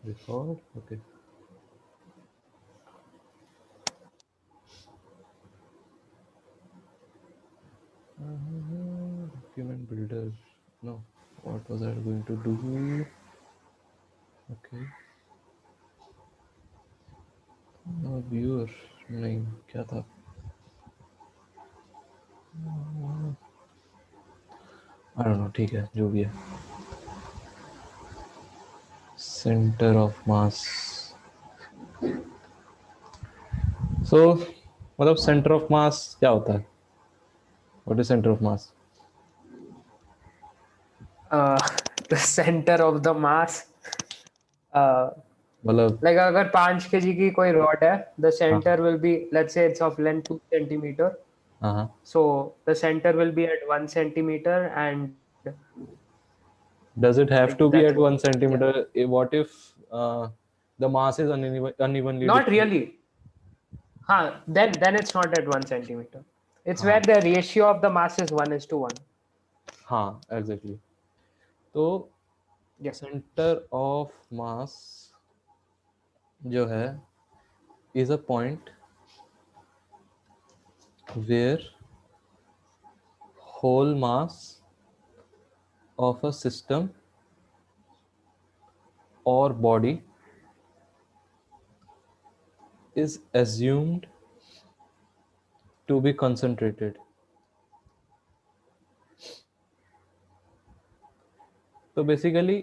Record. Okay. Document builder. No. What was I going to do? Okay. Viewer. नहीं क्या था? I don't know. ठीक है जो भी है. Center of mass. So मतलब center of mass क्या होता है? What is center of mass? The center of the mass, मतलब like अगर 5 kg की कोई rod है, the center will be, let's say it's of length 2 centimeter, हाँ. so the center will be at 1 centimeter, and Does it have like to be that's at what. 1 Yeah, centimeter? What if the mass is unevenly not distributed? really. Then it's not at 1 centimeter. It's where हाँ. the ratio of the mass is 1:1. हाँ, exactly. तो Yeah. center of mass जो है is a point where whole mass of a system or body is assumed to be concentrated. तो basically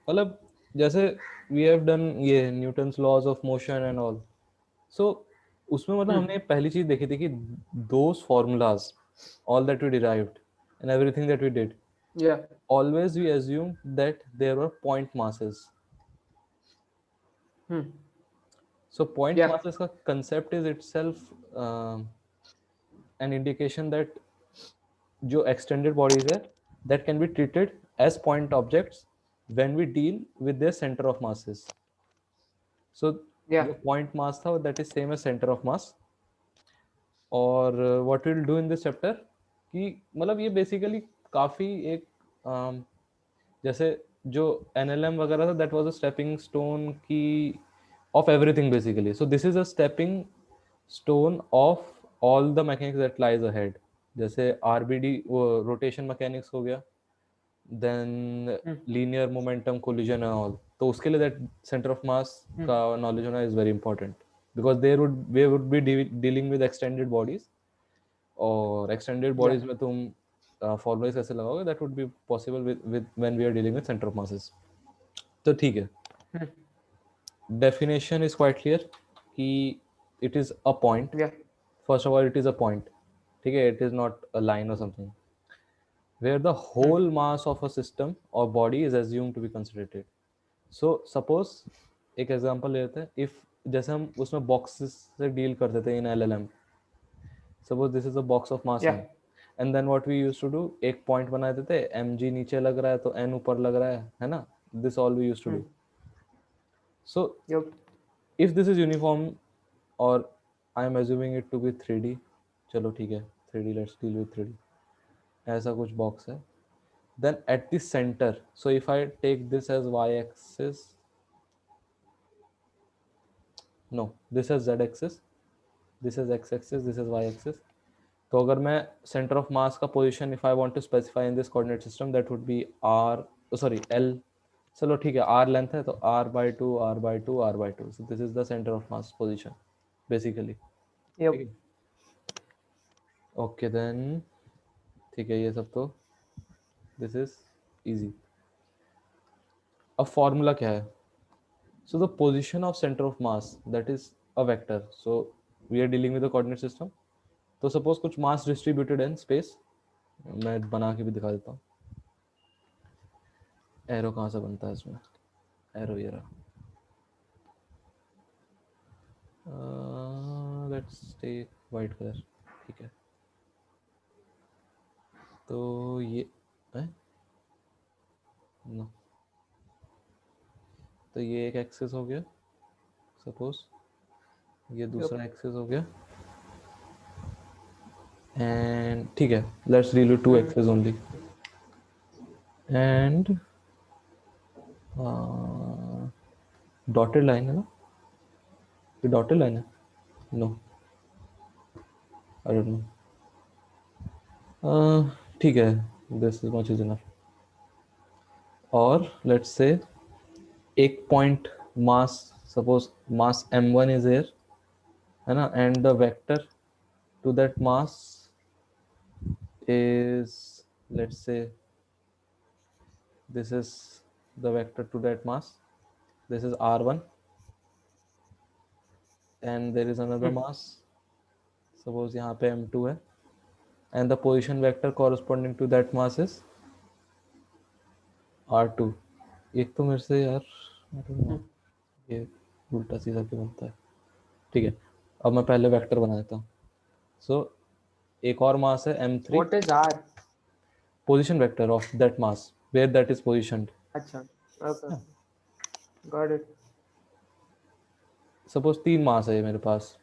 मतलब जैसे we have done ये Newton's laws of motion and all. So उसमें मतलब हमने पहली चीज देखी थी कि those formulas all that we derived and everything that we did, Yeah. always we assumed that there were point masses. So point Yeah. masses का concept is itself an indication that जो extended bodies है that can be treated as point objects when we deal with their center of masses. So Yeah. जो point mass था that is same as center of mass. और what will do in this chapter कि मतलब ये basically काफ़ी एक जैसे जो NLM वगैरह था that was a stepping stone की of everything basically. So this is a stepping stone of all the mechanics that lies ahead. जैसे RBD वो रोटेशन मैकेनिक्स हो गया, then linear momentum collision and all. तो उसके लिए दैट सेंटर ऑफ मास का knowledge होना इज वेरी इंपॉर्टेंट बिकॉज वे would be dealing with extended bodies. और एक्सटेंडेड Yeah. बॉडीज में तुम फॉर्मूलाज कैसे लगाओगे that would be possible with when we are dealing with centre of masses. तो ठीक है, डेफिनेशन इज क्वाइट क्लियर कि it is a point. Yeah. First of all it is a point. ठीक है, it is not a line or something where the whole mass of a system or body is assumed to be concentrated. So suppose एक example लेते हैं. If जैसे हम उसमें boxes से deal करते थे इन LLM. Suppose this is a box of mass Yeah. M and then what we used to do, एक पॉइंट बना देते थे, mg नीचे लग रहा है तो n ऊपर लग रहा है ना. This all we used to do. So Yep. If this is uniform और I am assuming it to be 3D. चलो ठीक है, 3D, let's deal with 3D. ऐसा कुछ बॉक्स है. Then at the center, so if I take this as y-axis, no, this is z-axis, this is x-axis, this is y-axis. तो अगर मैं center of mass का position if I want to specify in this coordinate system, that would be r, sorry, l. चलो ठीक है, r length है तो r/2 r/2 r/2. So this is the center of mass position basically. Yep. ठीक है, okay then. ठीक है, ये सब तो this is easy. अब फॉर्मूला क्या है? So the position of center of mass, that is a vector. So we are dealing with a coordinate system. तो suppose कुछ mass distributed in space. मैं बना के भी दिखा देता हूँ. एरो कहाँ से बनता है इसमें? एरो ये रहा. Let's take white color. ठीक है, तो ये है no. तो ये एक एक्सिस हो गया सपोज, ये दूसरा एक्सिस हो गया एंड ठीक है, let's deal with 2 axis only. And dotted line है ना, ये डॉटेड लाइन है, नो आई डोंट नो, ठीक है, this is much is enough. और लेट्स से एक point mass, suppose mass m1 is here, है ना, and the vector to that mass is, let's say this is the vector to that mass, this is r1, and there is another mass, suppose यहाँ पे m2 है, and the position vector corresponding to that mass is r2। एक तो मेरे से यार I don't know, ये उल्टा सीधा क्यों बनता है, ठीक है, अब मैं पहले वेक्टर बना देता हूँ। सो एक और मास है m3, What is R? position vector of that mass where that is positioned। अच्छा, okay, got it. सपोज 3 मास है ये मेरे पास।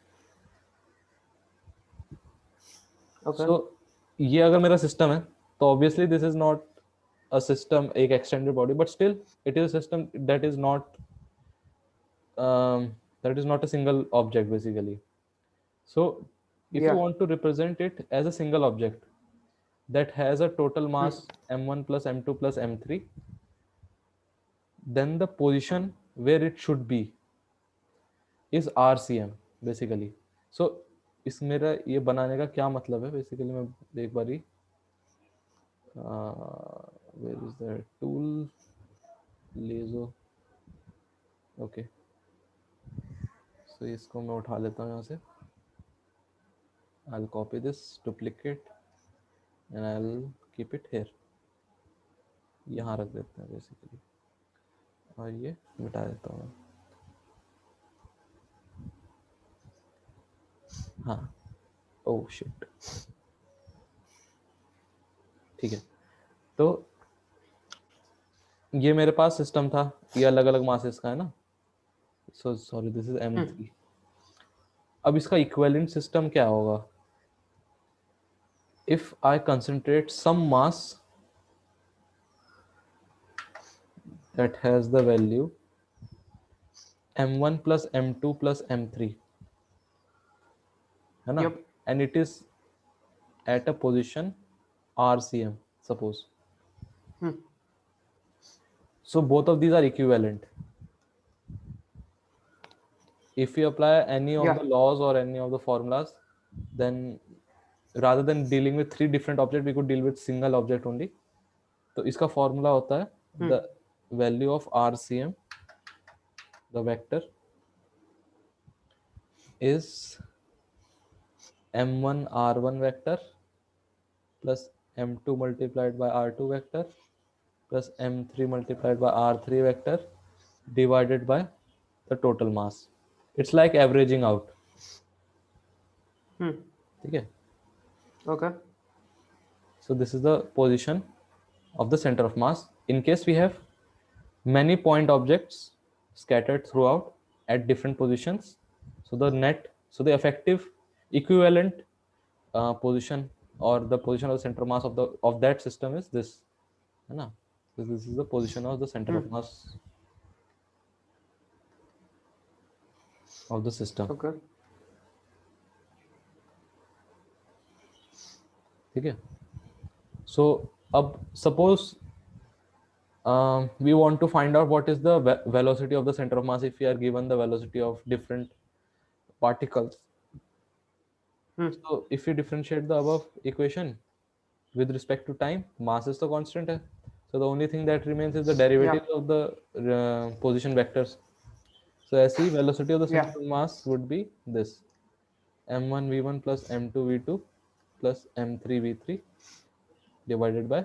Okay. सो ये अगर मेरा सिस्टम है तो obviously this is not a system, एक extended body, but still it is a system that is not a single object basically। So if you Yeah. want to represent it as a single object that has a total mass m1 plus m2 plus m3, then the position where it should be is rcm basically। So इस मेरा ये बनाने का क्या मतलब है basically, मैं एक बारी where is the tool, लेजो, ओके, सो इसको मैं उठा लेता हूँ यहाँ से, I'll copy this, duplicate, and I'll keep it here, यहाँ रख देते हैं बेसिकली, और ये मिटा देता हूँ मैं। हाँ, ओह शिट, ठीक है, तो ये मेरे पास सिस्टम था, ये अलग अलग मासेस का है ना, so sorry this is m3। अब इसका इक्विवेलेंट सिस्टम क्या होगा, if I concentrate some mass that has the value m1 plus m2 plus m3, है ना, Yep. and it is at a position rcm suppose, so both of these are equivalent। if we apply any of Yeah. the laws or any of the formulas, then rather than dealing with 3 different objects we could deal with single object only। तो इसका formula होता है the value of rcm, the vector is m1 r1 vector plus m2 multiplied by r2 vector plus m3 multiplied by r3 vector divided by the total mass। it's like averaging out, ठीक है। Okay. so this is the position of the center of mass in case we have many point objects scattered throughout at different positions, so the effective equivalent position or the position of the center mass of that system is this, है ना, so this is the position of the center of mass of the system। Okay. ठीक है, so अब suppose we want to find out what is the velocity of the center of mass if we are given the velocity of different particles। so if we differentiate the above equation with respect to time, mass is the constant है, so the only thing that remains is the derivative of the position vectors। so ऐसी velocity of the center of mass would be this m1 v1 plus m2 v2 plus m3 v3 divided by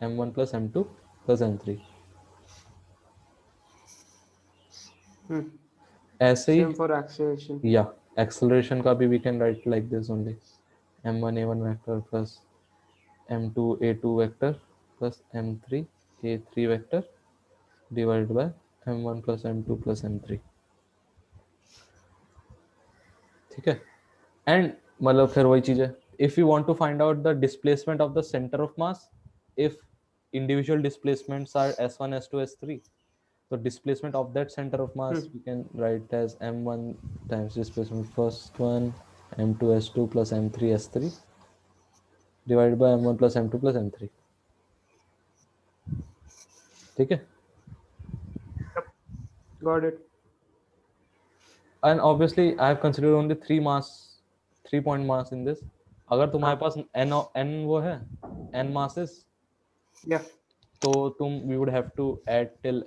m1 plus m2 plus m3। ऐसे ही Same for acceleration. या acceleration का भी we can write like this only m1 a1 vector plus m2 a2 vector plus m3 a3 vector divided by m1 plus m2 plus m3, ठीक है। And मतलब फिर वही चीज है, if you want to find out the displacement of the center of mass, if individual displacements are s1 s2 s3, तो displacement of that center of mass we can write as m1 times displacement first one m2 s2 plus m3 s3 divided by m1 plus m2 plus m3. ठीक है. Got it. And obviously I have considered only 3 point mass in this. अगर तुम्हारे पास n वो है n masses, Yeah. तो तुम we would have to add till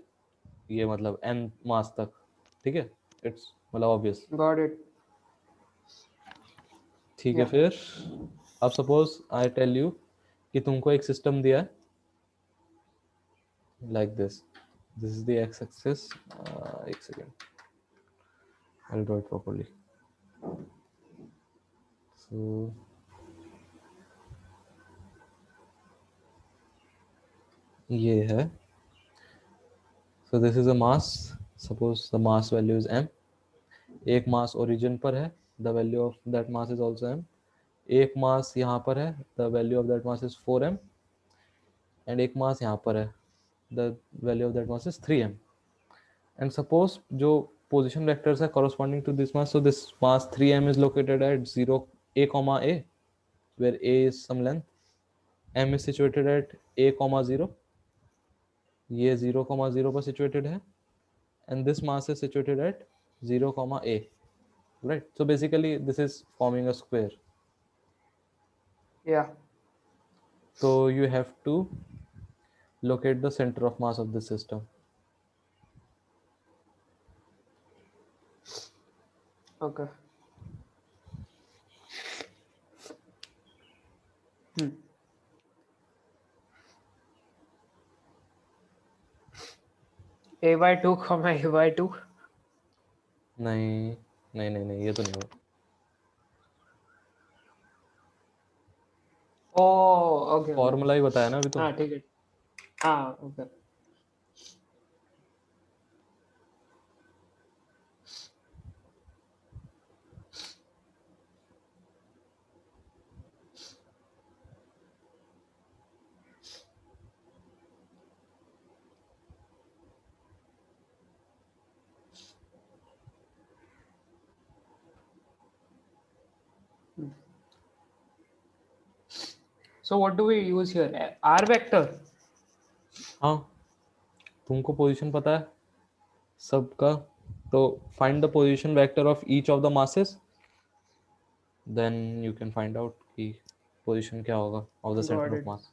ये मतलब n mass तक. ठीक है. It's मतलब obvious. Got it. ठीक है. फिर अब सपोज आई टेल यू कि तुमको एक सिस्टम दिया है like this is the X axis. एक second, I will draw it properly. So ये है. So this is a mass. Suppose the mass value is m. एक मास ओरिजिन पर है, the value of that mass is also m. एक mass यहाँ पर है, the value of that mass is 4m. And एक मास यहाँ पर है, the value of that mass is 3m. And suppose जो position vectors are corresponding to this mass, so this mass 3m is located at 0 a comma a, where a is some length. m is situated at a comma 0, ये 0 comma 0 पर situated है. And this mass is situated at 0 comma a, right? So basically this is forming a square. Yeah. So you have to locate the center of mass of this system. Okay. A by 2 comma A by 2. नहीं नहीं नहीं नहीं, ये तो नहीं होगा. Oh, okay. Formula ही बताया ना अभी तो. हाँ ठीक है. हाँ okay. So what do we use here? R vector. हाँ, तुमको पोजीशन पता है सबका, तो find the position vector of each of the masses, then you can find out कि पोजीशन क्या होगा of the centre Got of it. Mass.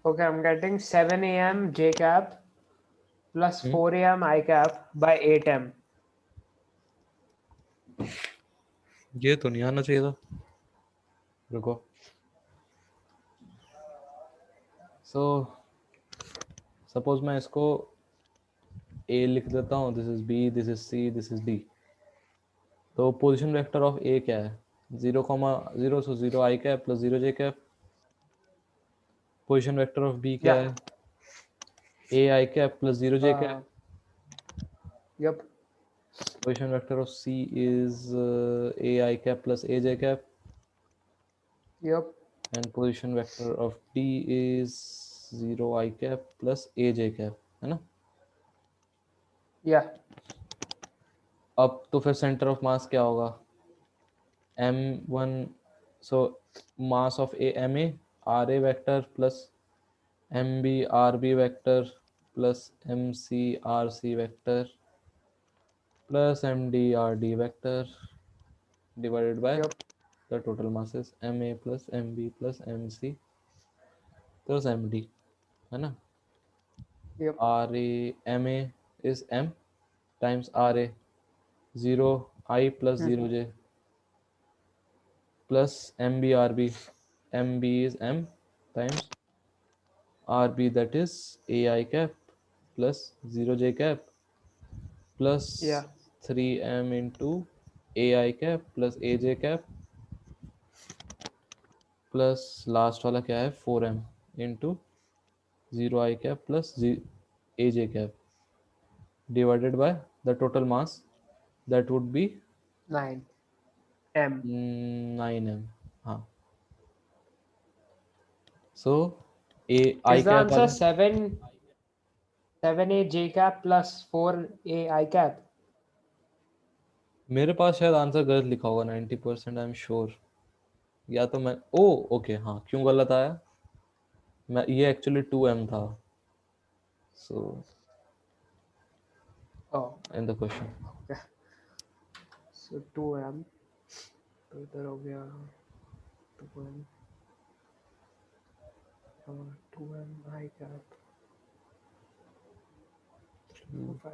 Okay, I'm getting 7 a.m. J cap plus 4 a.m. I cap by 8 m. ये तो नहीं आना चाहिए था. रुको. सो सपोज मैं इसको a लिख देता हूँ, this is b, this is c, this is d. तो पोजीशन वेक्टर ऑफ a क्या है? 0 0, सो 0 i cap plus 0 j cap. Position vector of b क्या है? a i cap plus 0 j cap. Yep. Position vector of C is a I cap plus a j cap. Yep. And position vector of D is 0 I cap plus a j cap, है ना? Yeah. अब तो फिर centre of मास क्या होगा? m1, so mass of a ma ra vector plus mb rb vector plus mc rc vector plus md rd vector divided by Yep. the total masses ma plus mb plus mc plus md, है ना. Yep. ra ma is m times ra 0 I plus 0 j plus mb rb. mb is m times rb, that is ai cap plus 0 j cap plus Yeah. 3m into ai cap plus aj cap plus last वाला क्या है 4m into 0 I cap plus aj cap divided by the total mass, that would be 9m. 9m. हाँ, so a I Is the cap uh answer गया. 7a j cap plus 4a I cap? मेरे पास शायद answer गलत लिखा होगा 90% I am sure. या तो मैं ओ ओके हाँ, क्यों गलत आया, मैं ये एक्चुअली 2m था सो Oh, in the question. okay. So 2m. तो इधर हो गया 2m. 2m I cap. 5.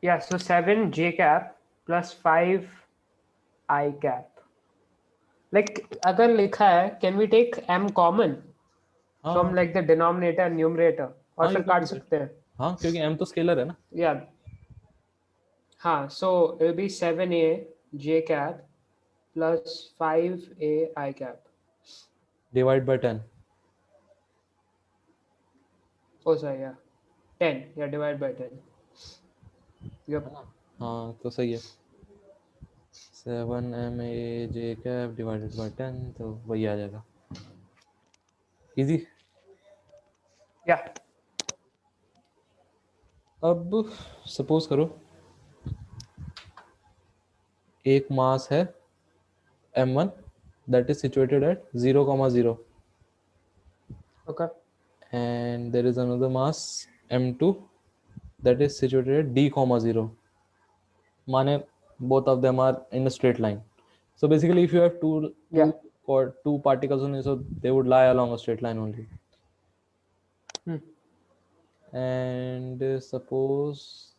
Yeah, so 7 j cap plus 5 I cap. Like अगर लिखा है, can we take m common हाँ from like the denominator numerator और हाँ, यू फिर कैन काट डू दैट. सकते हैं. हाँ, क्योंकि m तो स्केलर है ना. Yeah. हाँ, so it will be 7a j cap plus 5a I cap. Divide by 10. Oh, sorry, yeah. 10. Yeah, divide by 10. Yep. हाँ तो सही है. 7m a j cap divided by 10, तो वही आ जाएगा. इजी. Yeah. अब सपोज करो एक मास है m1 that is situated at 0,0 Okay. and there is another mass m2 that is situated at d,0. माने both of them are in a straight line. So basically if you have Yeah. two particles only, so they would lie along a straight line only. Hmm. And suppose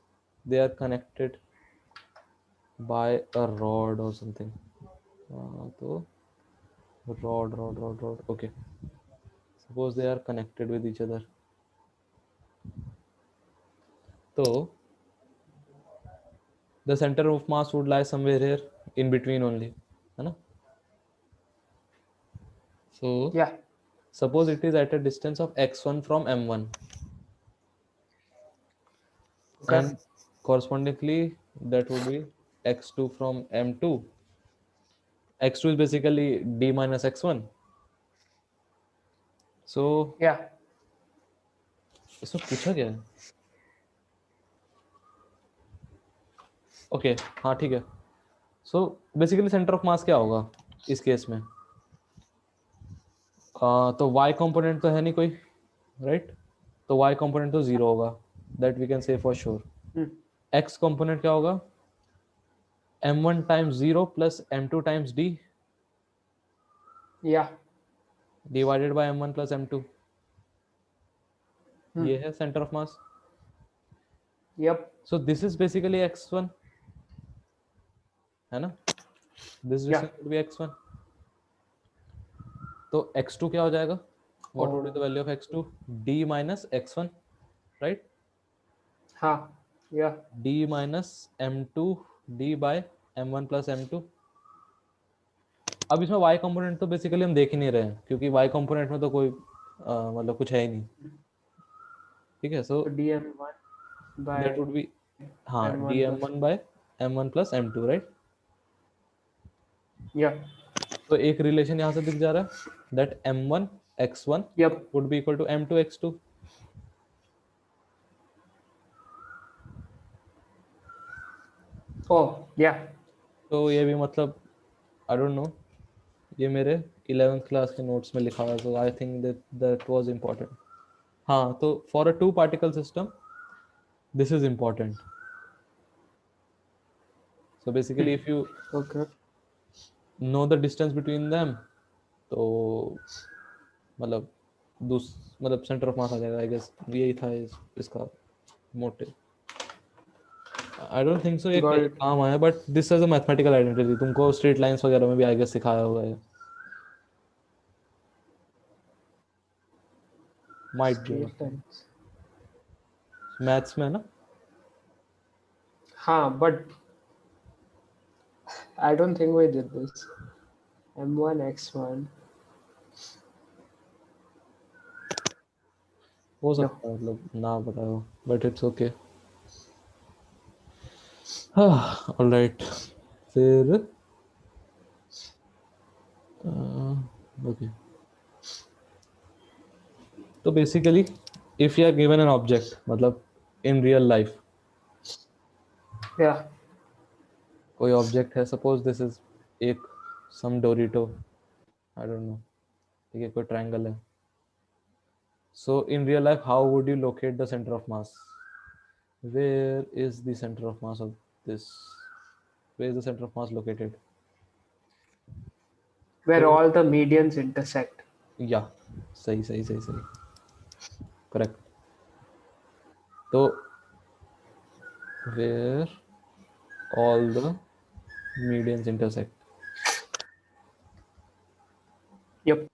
they are connected by a rod or something. So rod. Okay. Suppose they are connected with each other. So the center of mass would lie somewhere here in between only, है ना? So Yeah. suppose it is at a distance of x1 from m1, Okay. and correspondingly that would be x2 from m2. x2 is basically d minus x1. So Yeah. इसमें पूछा क्या है? Okay हाँ ठीक है. So basically centre of मास क्या होगा इस केस में? तो y कंपोनेंट तो है नहीं कोई, राइट? तो y कंपोनेंट तो 0 होगा, that we can say for sure. Hmm. x component क्या होगा? m1 times 0 plus m2 times d Yeah. Divided by m1 plus m2. Hmm. ये है centre of mass. Yep. So this is basically x1, है ना? This Yeah. Distance would be x1. तो x2 क्या हो जाएगा? What would be the value of x2? d minus x1, right? हाँ. Yeah. d minus m2 d by m1 plus m2. अब इसमें y component तो बेसिकली हम देख ही नहीं रहे हैं क्योंकि y कंपोनेंट में तो कोई मतलब कुछ है ही नहीं. ठीक है. सो So dm1 by that would B हाँ m1 plus. dm1 by m1 plus m2, right? Yeah. तो एक रिलेशन यहाँ से दिख जा रहा है that m1 x1 Yep. would be equal to m2 x2. Oh, yeah. तो ये भी मतलब आई डोंट नो, ये मेरे 11th क्लास के नोट्स में लिखा हुआ है, तो I think that that was important. हाँ, तो for a two particle system this is important. So basically if you Okay. Know the distance between them, तो मतलब मतलब सेंटर ऑफ मास आ जाएगा. आई गेस यही था इसका motive. I don't think so ये Got कहीं it. काम आया, but this is a mathematical identity. तुमको स्ट्रेट लाइंस वगैरह में भी आई गेस सिखाया होगा ये. माइट भी Straight होगा lines. मैथ्स में ना. हाँ, but I don't think we did this. M1, X1. हो No. सकता है मतलब ना बताओ, बट इट्स ओके. हाँ, ऑलराइट. फिर ओके. तो basically if you are given an object, मतलब इन रियल लाइफ Yeah. कोई ऑब्जेक्ट है, सपोज दिस इज एक सम डोरिटो, आई डोंट नो, ठीक है, कोई ट्रायंगल है. So in real life how would you locate the centre of mass? Where is the centre of mass of this? Where is the centre of mass located? Where तो all the medians intersect. या सही सही सही सही, correct. तो where all the medians intersect. Yep.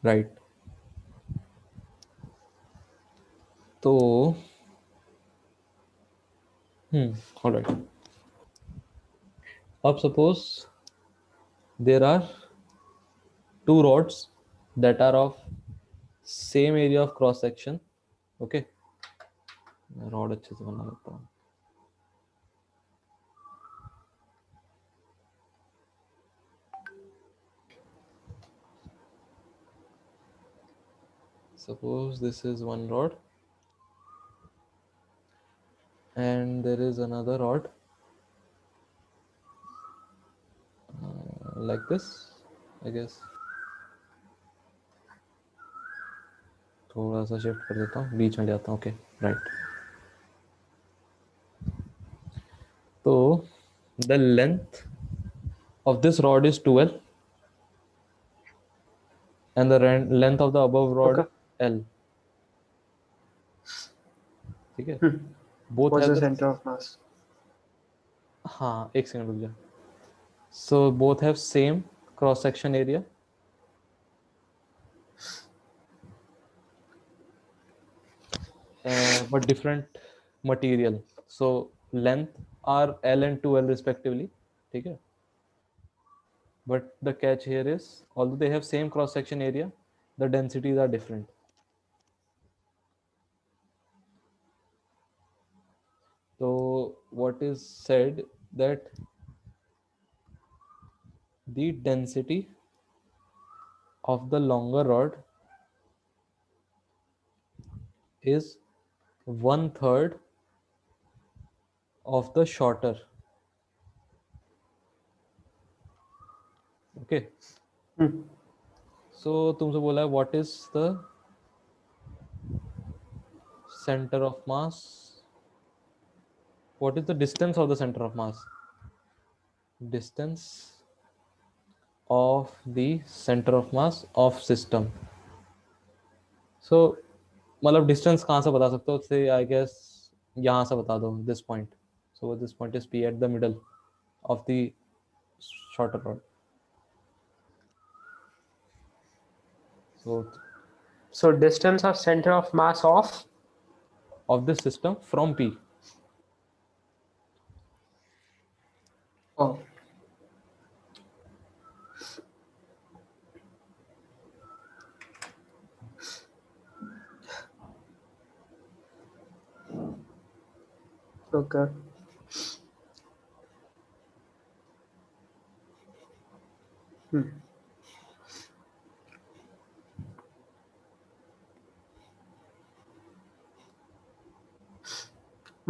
Right. तो alright. अब suppose there are two rods that are of same area of cross section. Okay, rod अच्छे से बना लेता हूँ. Suppose this is one rod and there is another rod like this, I guess. थोड़ा सा shift कर देता हूँ, बीच में जाता हूँ. Okay, right. तो the length of this rod is 12 and the length of the above rod Okay. is L. ठीक है. both What's have the the center of mass? हाँ, एक सेकंड रुक जा. So both have same cross section area, but different material. So length are L and 2L respectively. ठीक है. But the catch here is, although they have same cross section area, the densities are different. So what is said that the density of the longer rod is 1/3 of the shorter. Okay. So तुमसे बोला है what is the center of mass? What is the distance of the center of mass? Distance of the center of mass of system. So मतलब distance कहाँ से बता सकते हो? से आई गेस यहाँ से बता दो, this point. So this point is P at the middle of the shorter rod. So So distance of center of mass of this system from P. Oh. Okay.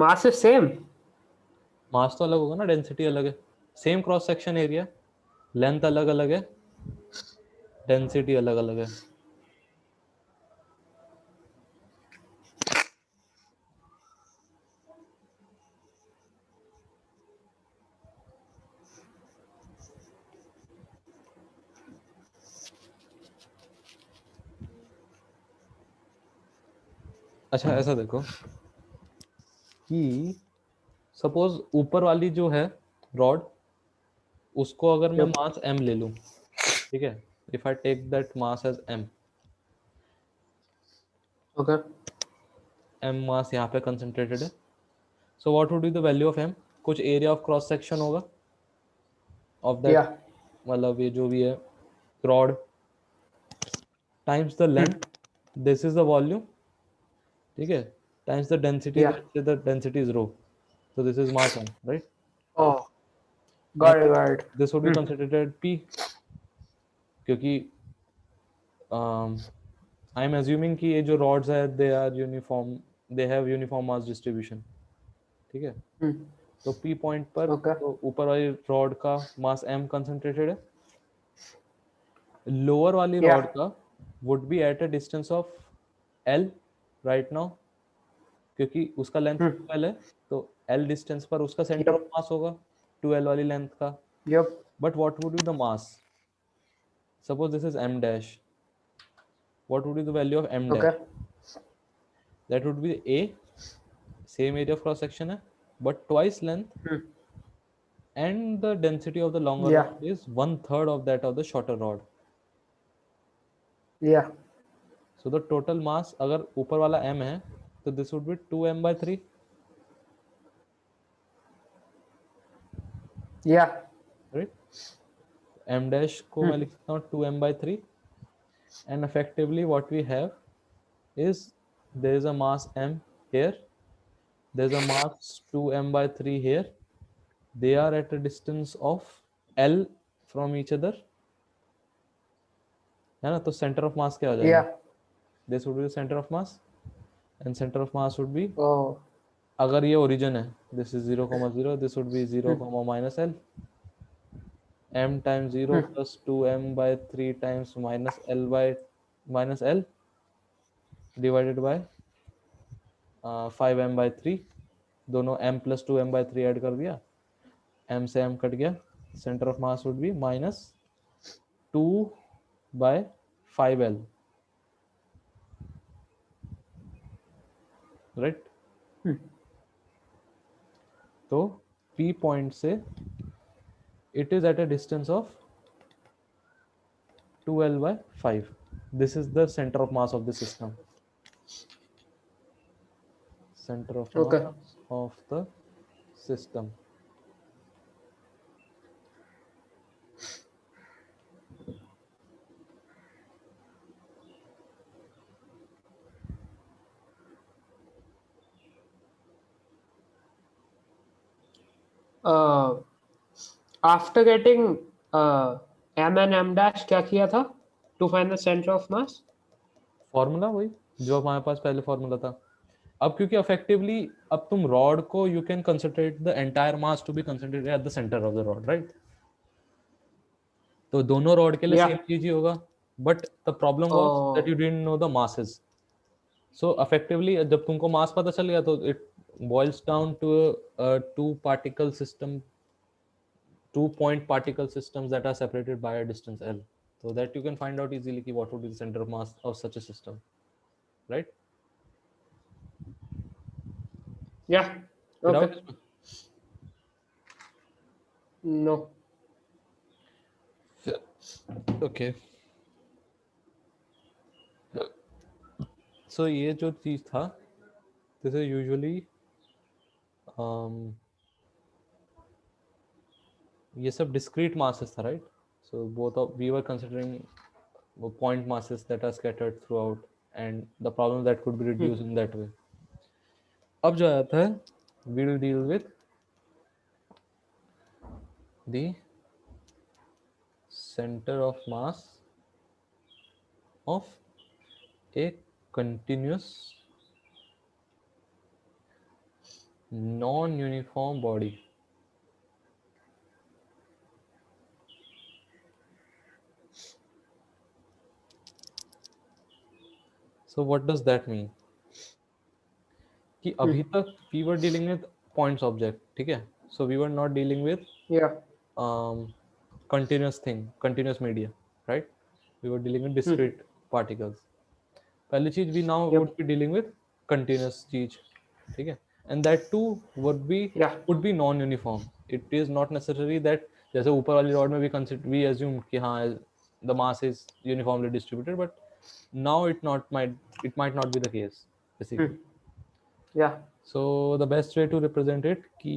Mass is same. Mass तो अलग होगा ना, density अलग है. Same cross section area, length अलग अलग है, density अलग अलग है. अच्छा ऐसा देखो कि सपोज ऊपर वाली जो है रॉड, उसको अगर मैं Yep. मास m ले लूं, ठीक है, if I take that mass as m, Okay. m mass यहाँ पे कंसंट्रेटेड है. So what would be the value of m? कुछ एरिया ऑफ क्रॉस सेक्शन होगा ऑफ दैट, Yeah. मतलब ये जो भी है rod, times the length, this is the volume, ठीक है, times the density, Yeah. Let's say the density is rho, so this is mass m, right? Oh, And got it, got it. this would be considered p, क्योंकि आई am assuming कि ये जो rods है they are uniform, they have uniform mass distribution, ठीक है. Hmm. तो P point पर Okay. तो ऊपर वाली रॉड का मास m कंसंट्रेटेड है, लोअर वाली रॉड Yeah. का would be at a distance of l right now, क्योंकि उसका लेंथ Hmm. 2l है, तो l डिस्टेंस पर उसका सेंटर ऑफ Yep. मास होगा 2l वाली लेंथ का. Yep. But what would be the mass? Suppose this is m dash, what would be the value of m dash? Okay. That would be a, same area of cross section है, but twice length, Hmm. and the density of the longer Yeah. rod is 1/3 of that of the shorter rod. Yeah. So the total mass अगर ऊपर वाला m है तो this would be 2m/3, Yeah. right? m dash को मैं लिख सकता हूँ 2m/3, and effectively what we have is there is a mass m here, there is a mass 2m/3 here, they are at a distance of l from each other, है ना. तो centre of मास क्या हो जाएगा? Yeah. This would be the centre of mass, and centre of mass would B, Oh. अगर ये origin है, this is 0,0, this would be 0, minus l, m times 0 plus 2m/3 times minus l divided by 5m/3, दोनों m plus 2m/3 add कर दिया, m से m cut गया, centre of mass would B -2/5l, right. तो P point से it is at a distance of 2l/5. This is the center of mass of the system. Center of Okay. mass of the system. After getting m and m dash, क्या किया था to find the center of mass? Formula वही जो हमारे पास पहले formula था. अब क्योंकि effectively अब तुम रॉड को you can concentrate the entire mass to be concentrated at the center of the rod, right? तो दोनों रॉड के लिए Yeah. सेम चीज ही होगा, but the problem was that you Oh. Didn't know the masses. So effectively जब तुमको mass पता चल गया तो it boils down to two particle system, 2 point particle systems that are separated by a distance l, so that you can find out easily ki what would be the center of mass of such a system, right? Yeah. Figure Okay. out इसमें? No. Okay. So ये जो चीज था, this is usually ये सब discrete masses था, right? So both of we were considering point masses that are scattered throughout, and the problem that could be reduced in that way. अब जो आता है, we will deal with the center of mass of a continuous non-uniform body. So what does that mean? कि अभी तक we were dealing with points object, ठीक है? So we were not dealing with Yeah. continuous thing, continuous media, right? We were dealing with discrete particles. पहली चीज we now Yep. would be dealing with continuous चीज, ठीक है? And that too Yeah. would be non-uniform. It is not necessary that जैसे ऊपर वाली rod में we assume कि हाँ the mass is uniformly distributed, but now it might not be the case basically. Yeah. So the best way to represent it कि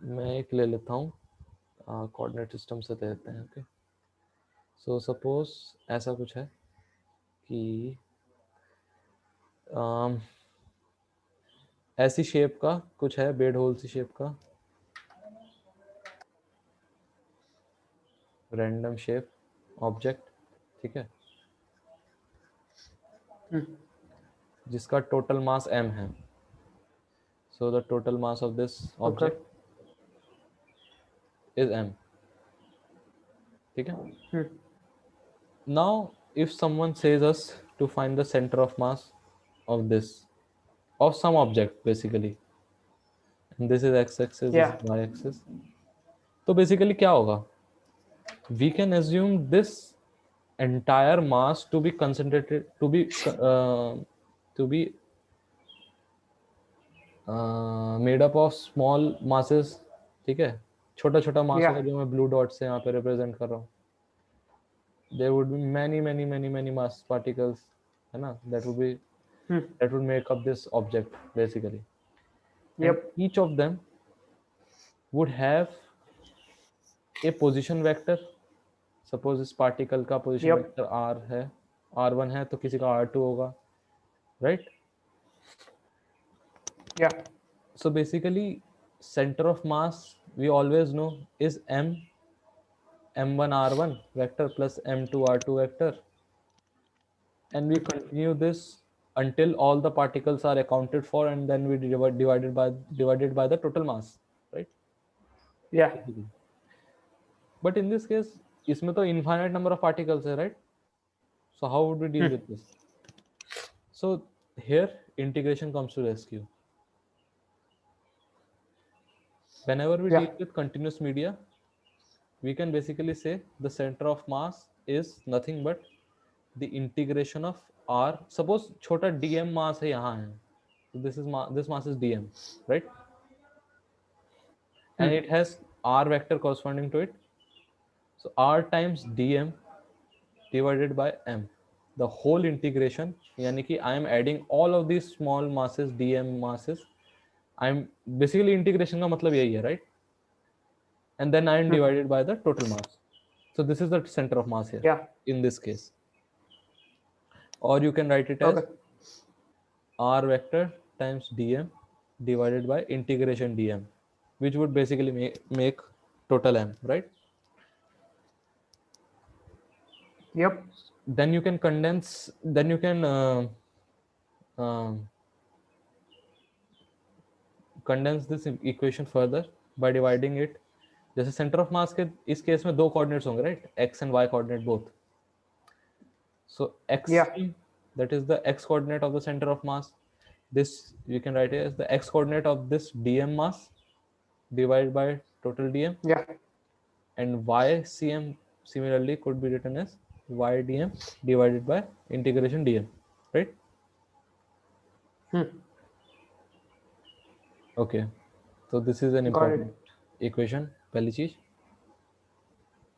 मैं एक ले लेता हूँ कोऑर्डिनेट सिस्टम से देते हैं. ओके, सो सपोज ऐसा कुछ है कि ऐसी शेप का कुछ है, बेड होल सी शेप का रैंडम शेप ऑब्जेक्ट, ठीक है, जिसका टोटल मास m है. So the total mass of this object is m, ठीक है. Now if someone says us to find the center of mass of this, of some object basically, and this is x-axis, this Yeah. is y-axis, तो basically क्या होगा? We can assume this entire mass to be concentrated, to be made up of small masses, ठीक है. छोटा छोटा मास Yeah. होगा जो मैं ब्लू डॉट से यहाँ पे रिप्रेजेंट कर रहा हूँ. There would be many mass particles, है ना, that would make up this object basically. And Yep. each of them would have a position vector. Suppose इस पार्टिकल का पोजीशन Yep. वेक्टर r है, r1 है, तो किसी का r2 होगा, right? Yeah. So basically center of mass we always know is m1 r1 vector plus m2 r2 vector, and we continue this until all the particles are accounted for, and then we divided by the total mass, right? Yeah. But in this case इसमें तो infinite number of particles है, right? So how would we deal with this? So here integration comes to rescue. Whenever we Yeah. deal with continuous media, we can basically say the center of mass is nothing but the integration of r. Suppose छोटा dm mass है यहाँ है, so this mass is dm, right? And it has r vector corresponding to it, so r times dm divided by m, the whole integration, यानी कि I am adding all of these small masses, dm masses. I am basically integration का मतलब यही है, right? And then I am divided by the total mass. So this is the center of mass here. Yeah. In this case, or you can write it as r vector times dm divided by integration dm, which would basically make total m, right? Yep. Then you can condense, then you can condense this equation further by dividing it. जैसे center of mass के इस case में दो coordinates होंगे, right? X and y coordinate both. So x, that is the x coordinate of the center of mass. This you can write it as the x coordinate of this dm mass divided by total dm. Yeah. And y cm similarly could be written as y dm divided by integration dm, right? Okay, so this is an important equation, पहली चीज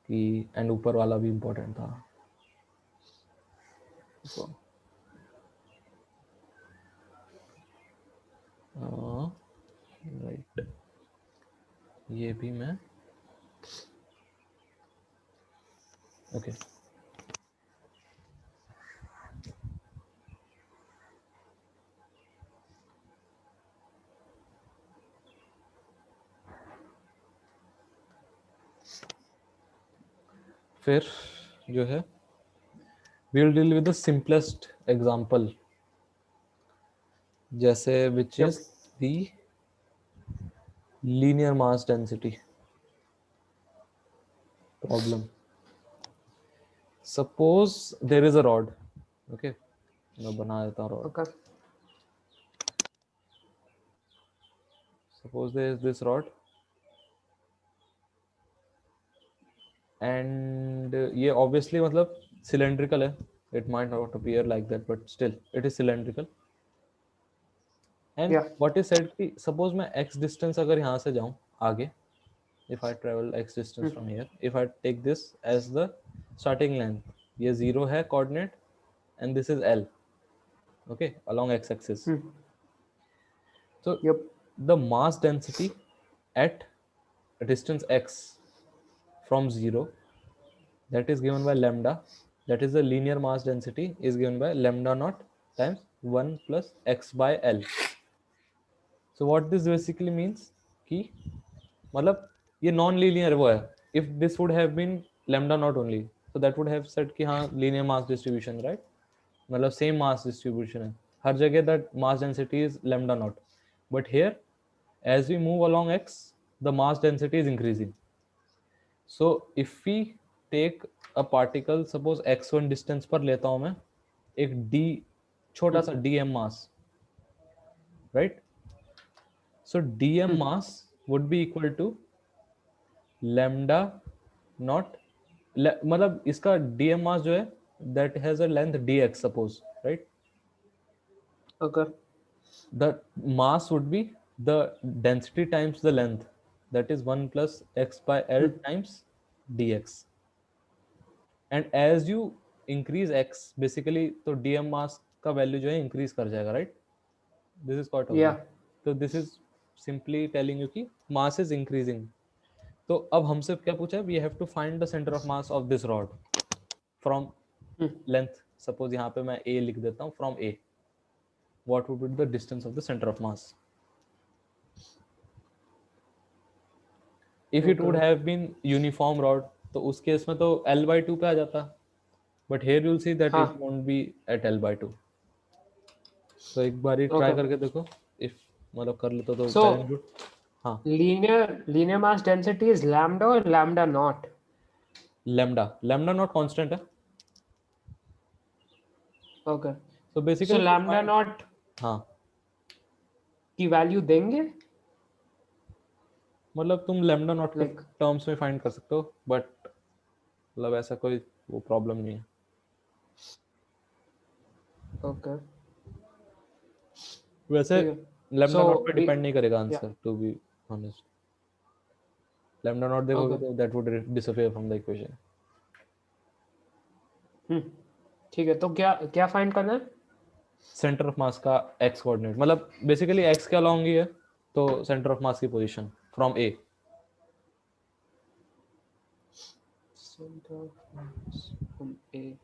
कि and ऊपर वाला भी important था. So, right, ये भी मैं okay. फिर जो है we'll deal with the simplest example, जैसे which is the linear mass density problem. Suppose there is a rod. Okay, मैं बना देता हूँ rod. Okay. Suppose there is this rod and ये obviously मतलब cylindrical है. It might not appear like that, but still it is cylindrical. And Yeah. what is said कि suppose मैं x distance अगर यहाँ से जाऊँ आगे, if I travel x distance from here, if I take this as the starting length, ये 0 है coordinate and this is L, okay, along x axis. So Yep. the mass density at a distance x from 0, that is given by lambda, that is the linear mass density, is given by lambda naught times 1 plus x by L. So what this basically means कि मतलब ये non linear वो है. If this would have been lambda naught only, so that would have said कि हाँ linear mass distribution, right, मतलब same mass distribution है हर जगह, that mass density is lambda naught. But here as we move along X the mass density is increasing. So if we take a particle, suppose x1 distance पर लेता हूं मैं एक d, छोटा सा dm मास, right. So dm mass would be equal to lambda not, मतलब इसका dm मास जो है that has a length dx, suppose, right. Okay. The mass would be the density times the length, that is 1 plus x by L times dx. And as you increase x basically, तो dm mass का value जो है increase कर जाएगा, right. This is quite obvious. Yeah. तो this is simply telling you कि mass is increasing. तो अब हमसे क्या पूछा है, we have to find the centre of mass of this rod from length. Suppose यहाँ पे मैं a लिख देता हूँ, from a what would be the distance of the center of mass. If it would have been uniform rod, तो उस case में तो L/2 पे आ जाता, but here you'll see that it won't be at L/2. तो एक बार try करके देखो, if मतलब कर लेते तो So, well and good. हाँ, linear mass density is lambda or lambda naught? lambda not constant है. Okay. So So basically to lambda find, naught हाँ की वैल्यू देंगे, मतलब तुम lambda not के like टर्म्स में फाइंड कर सकते हो, बट मतलब ऐसा कोई वो प्रॉब्लम नहीं है. okay. वैसे ठीक है. lambda So not पे we डिपेंड नहीं करेगा yeah. Answer, to be honest. lambda not देखोगे Okay. तो that would disappear from the equation. ठीक है. तो क्या क्या फाइंड करना है? सेंटर ऑफ मास का x कोऑर्डिनेट, मतलब बेसिकली x के अलोंग ही है, तो सेंटर ऑफ मास की position from a. Center of mass from A.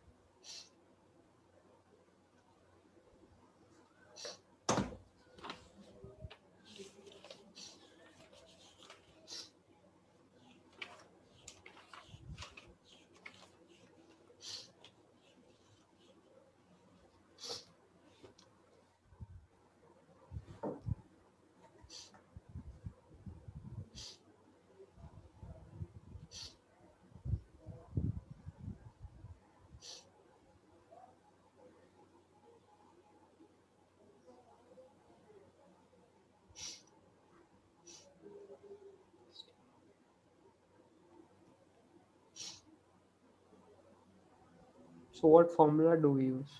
So what formula do we use?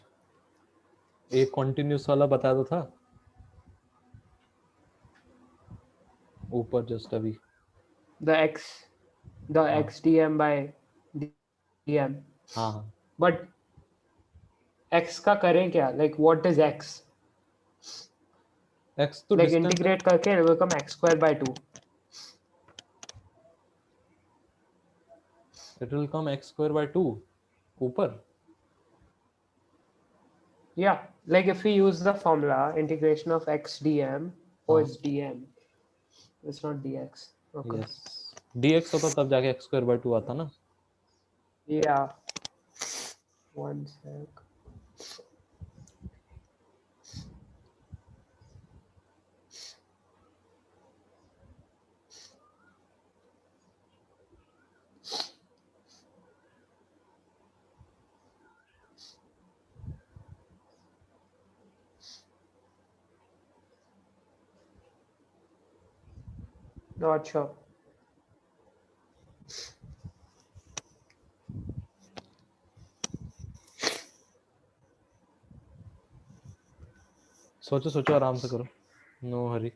एक कॉन्टिन्यूस वाला बता दो था ऊपर जस्ट अभी. The हाँ x dm by dm. हाँ हाँ. But x का करें क्या? Like what is x? x तो Like डिस्टेंस है. integrate करके it will become x square by 2. It will come x square by 2 ऊपर. Yeah, like if we use the formula integration of x dm, oh हाँ. it's dm, it's not dx. Okay. Yes, dx होता तब जाके x square by 2 आता ना. Yeah. One sec. Not sure. सोचो सोचो, आराम से करो, no hurry.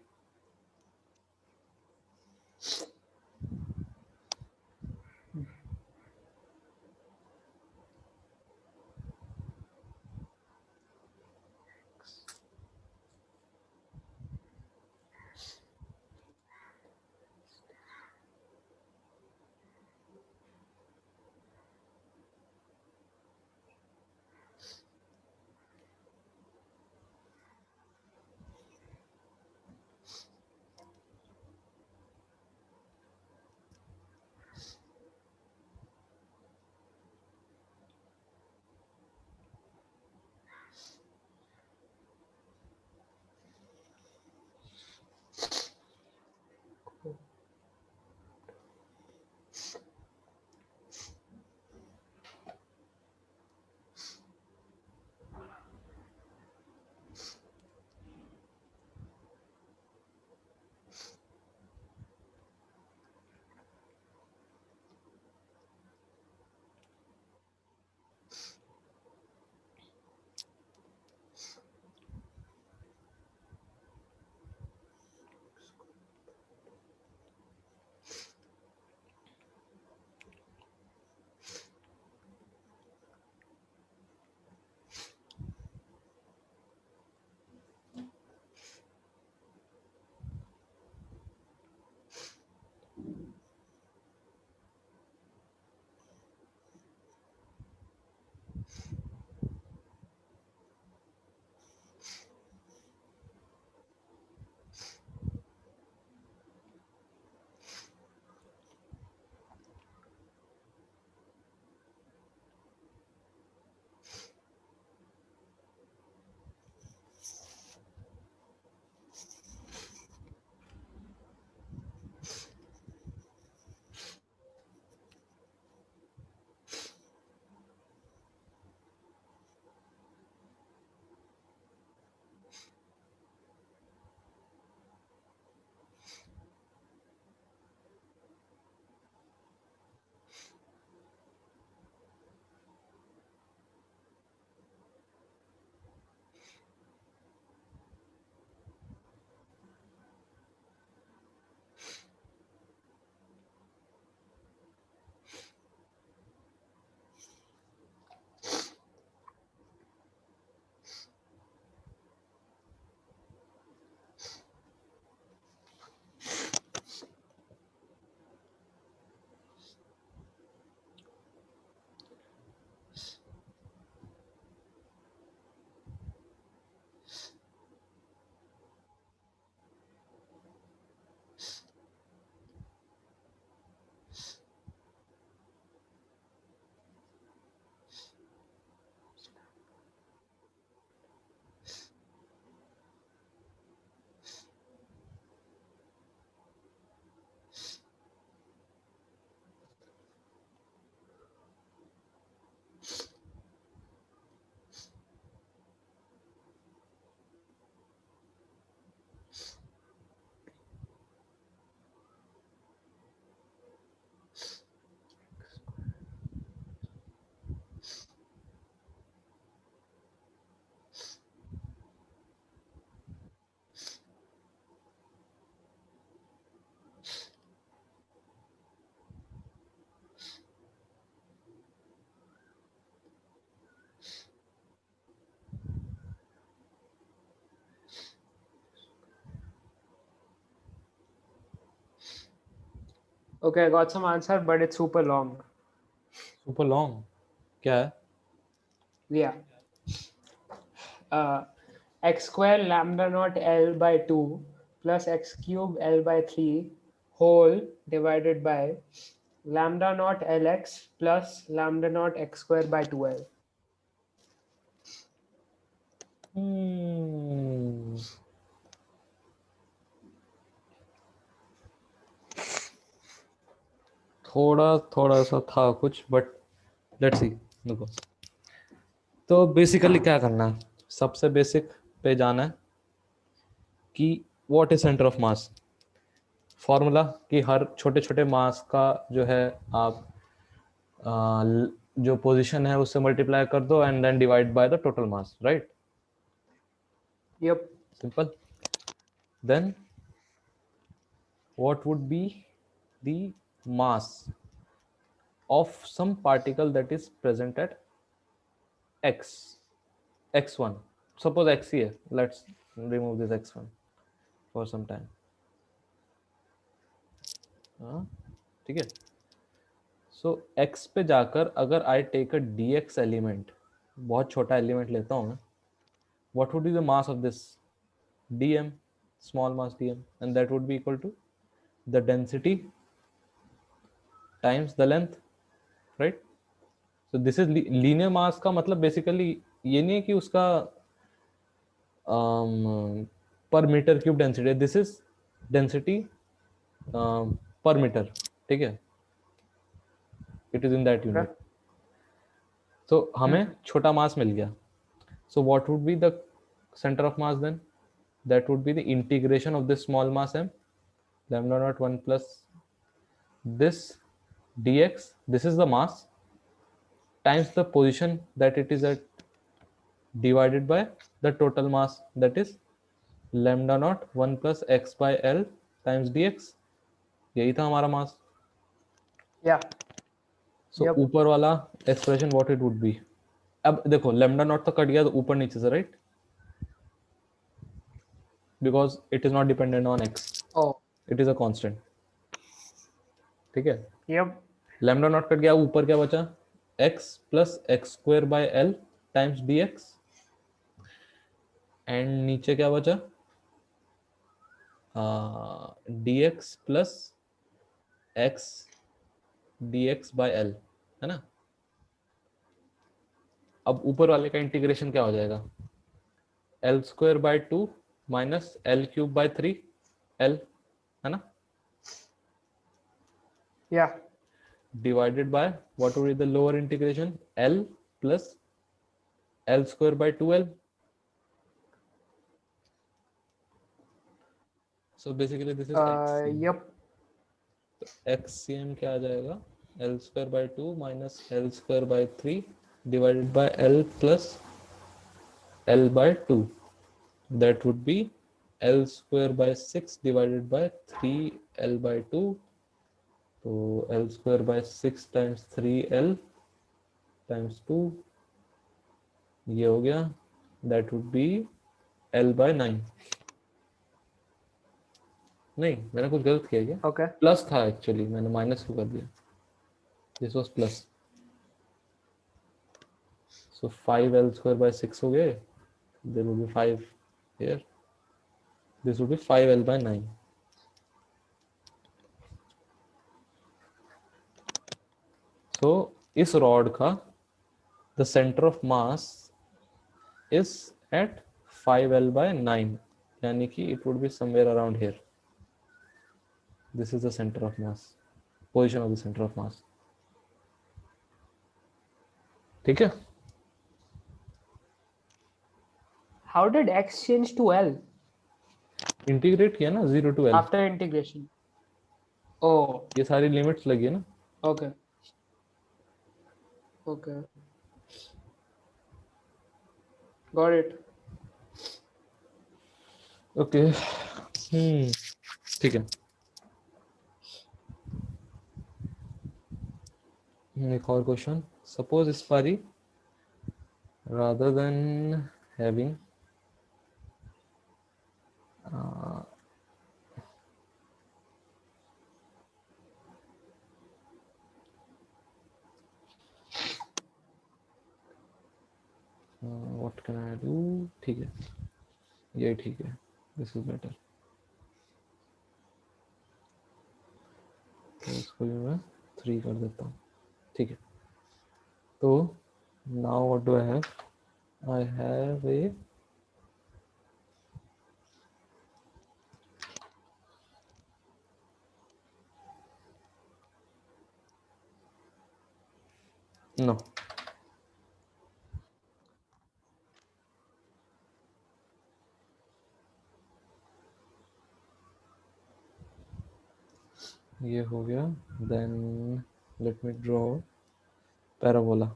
Okay, I got some answer, but it's super long. Super long क्या है? Yeah. X square lambda naught L by 2 plus x cube L by 3 whole divided by lambda naught Lx plus lambda naught x square by 2L. थोड़ा थोड़ा सा था कुछ, but let's see. देखो, तो basically क्या करना है, सबसे बेसिक पे जाना है कि what is centre of mass. Formula कि हर छोटे छोटे मास का जो है आप जो पोजीशन है उससे मल्टीप्लाई कर दो and then divide by the total mass, right? Yep. Simple. Then what would be the mass of some particle that is present at x1? Suppose x here, let's remove this x1 for some time. ठीक है. So x पे जाकर अगर I take a dx element, बहुत छोटा element लेता हूँ मैं, what would be the mass of this dm, small mass dm, and that would be equal to the density times the length, right? So this is linear mass का मतलब basically ये नहीं है कि उसका per metre cube density, this is density per metre, ठीक है? It is in that unit. तो हमें छोटा मास मिल गया. So what would be the centre of mass then? That would be the integration of this small mass m, lambda naught 1 plus this dx, this is the mass, times the position that it is at, divided by the total mass, that is lambda naught 1 plus x by l times dx. यही था हमारा मास. Yeah. सो ऊपर वाला expression what it would B. अब देखो lambda naught तो cut गया तो ऊपर नीचे से, right? Because it is not dependent on x, it is a constant. ठीक है. Yep. लैम्डा नॉट कट गया, ऊपर क्या बचा? X plus x square by L times D x, and नीचे क्या बचा? D x plus x D x by L, है ना? अब ऊपर वाले का इंटीग्रेशन क्या हो जाएगा? L square by 2 minus L cube by 3 L, है ना? Yeah. Divided by what would be the lower integration? L plus L square by 2L. So basically this is XCM. Yep. तो XCM क्या आ जाएगा? L square by 2 minus L square by 3 divided by L plus L by 2. That would be L square by 6 divided by 3L by 2. तो L square by 6 times 3L times 2, ये हो गया. That would be L by 9. नहीं, मैंने कुछ गलत किया क्या? Okay. प्लस था एक्चुअली, मैंने माइनस क्यों कर दिया? This was plus. So 5l square by 6 हो गए. There will be 5 here. This will be 5l by 9. So इस रॉड का the centre of mass is at 5l by 9, यानी कि it would be somewhere around here. This is the centre of mass, position of the centre of mass. ठीक है. How did x change to L integrate किया ना 0 to L. after integration? Oh. ये सारी limits लगी है ना. Okay. Okay. Got it. Okay. ठीक है. एक और क्वेश्चन. सपोज इस पारी rather than having what can I do? ठीक है, ये ठीक है. This is better. तो इसको भी मैं 3 कर देता हूँ. ठीक है. तो now what do I have? I have a no. ये हो गया. Then let me draw parabola.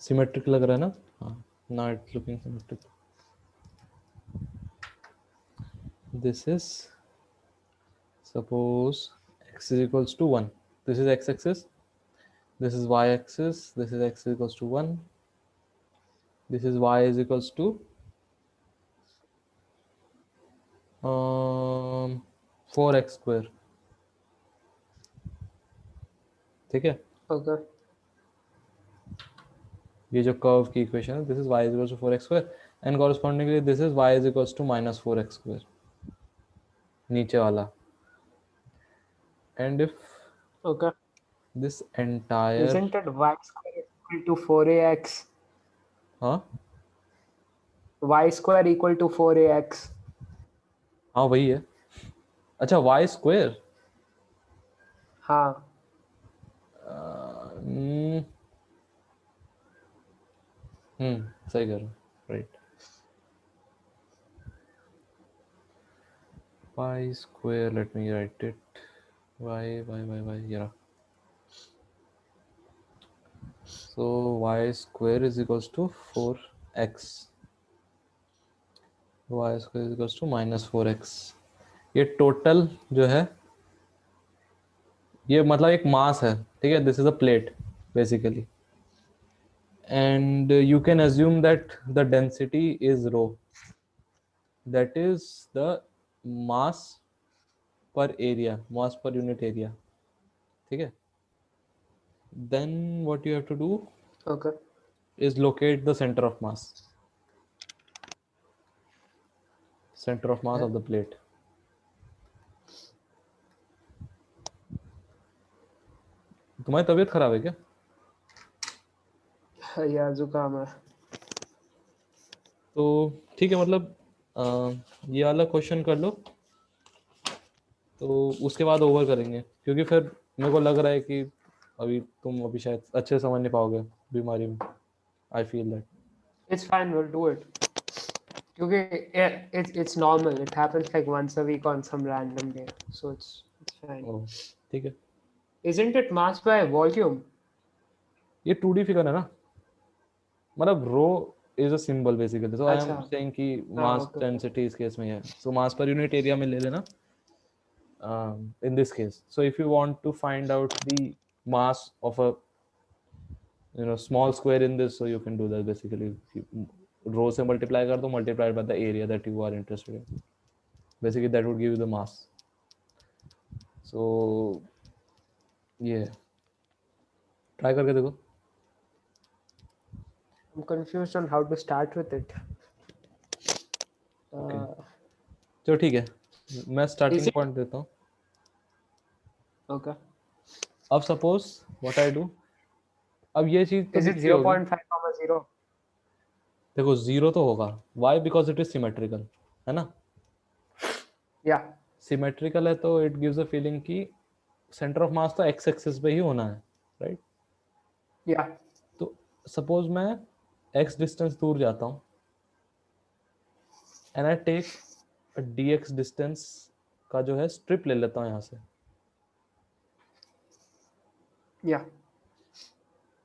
Symmetric लग रहा है ना? हाँ, now it's looking symmetric. This is, suppose x is equals to 1. This is x-axis, this is y-axis, this is x is equals to 1, this is y is equals to 4x square. ठीक है? Okay. ये जो curve की equation है, this is y is equals to 4x square and correspondingly this is y is equals to minus 4x square, नीचे वाला. And if Okay. This entire, Isn't it y square equal to 4ax? हाँ Y square equal to 4ax. हाँ वही है. अच्छा, y square, हाँ. सही कर रहा हूँ, right. y square, let me write it, y ये रहा. So y square is equals to 4x, y square is equals to minus 4x. ये टोटल जो है, ये मतलब एक मास है, ठीक है. This is a plate basically, and you can assume that the density is rho, that is the mass per area, mass per unit area. ठीक है. Then what you have to do Okay. is locate the center of mass, center of mass of the plate. तुम्हारी तबीयत खराब है क्या? या जुकाम है. तो ठीक है, मतलब ये वाला क्वेश्चन कर लो, तो उसके बाद ओवर करेंगे, क्योंकि फिर मेरे को लग रहा है कि अभी तुम अभी शायद अच्छे समझ नहीं पाओगे बीमारी में. I feel that. It's fine, we'll do it. क्योंकि it's normal. It happens like once a week on some random day, so it's fine. ओह ठीक है. Isn't it mass by volume? ये 2D फिगर है ना, मतलब rho is a symbol basically, so I am अच्छा. Saying कि हाँ, mass okay. Density इस केस में है, सो मास पर यूनिट एरिया में ले लेना in this case. So if you want to find out the mass of a small square in this, so you can do that basically. Row से multiply कर दो, multiplied by the area that you are interested in, basically that would give you the mass. So yeah, try करके देखो. I'm confused on how to start with it. Okay. चलो ठीक है, मैं starting it- point देता हूँ. Okay. अब suppose what I do, अब ये चीज तो Is it दिखती होगी. 0.5, 0? देखो जीरो तो होगा, Y because it is symmetrical, है ना. Yeah. सिमेट्रिकल है तो इट गिव्स अ फीलिंग कि सेंटर ऑफ मास तो एक्स एक्सिस पे ही होना है, राइट. Yeah. तो सपोज मैं एक्स डिस्टेंस दूर जाता हूँ and I take D X distance का जो है स्ट्रिप ले लेता हूँ यहाँ से. Yeah.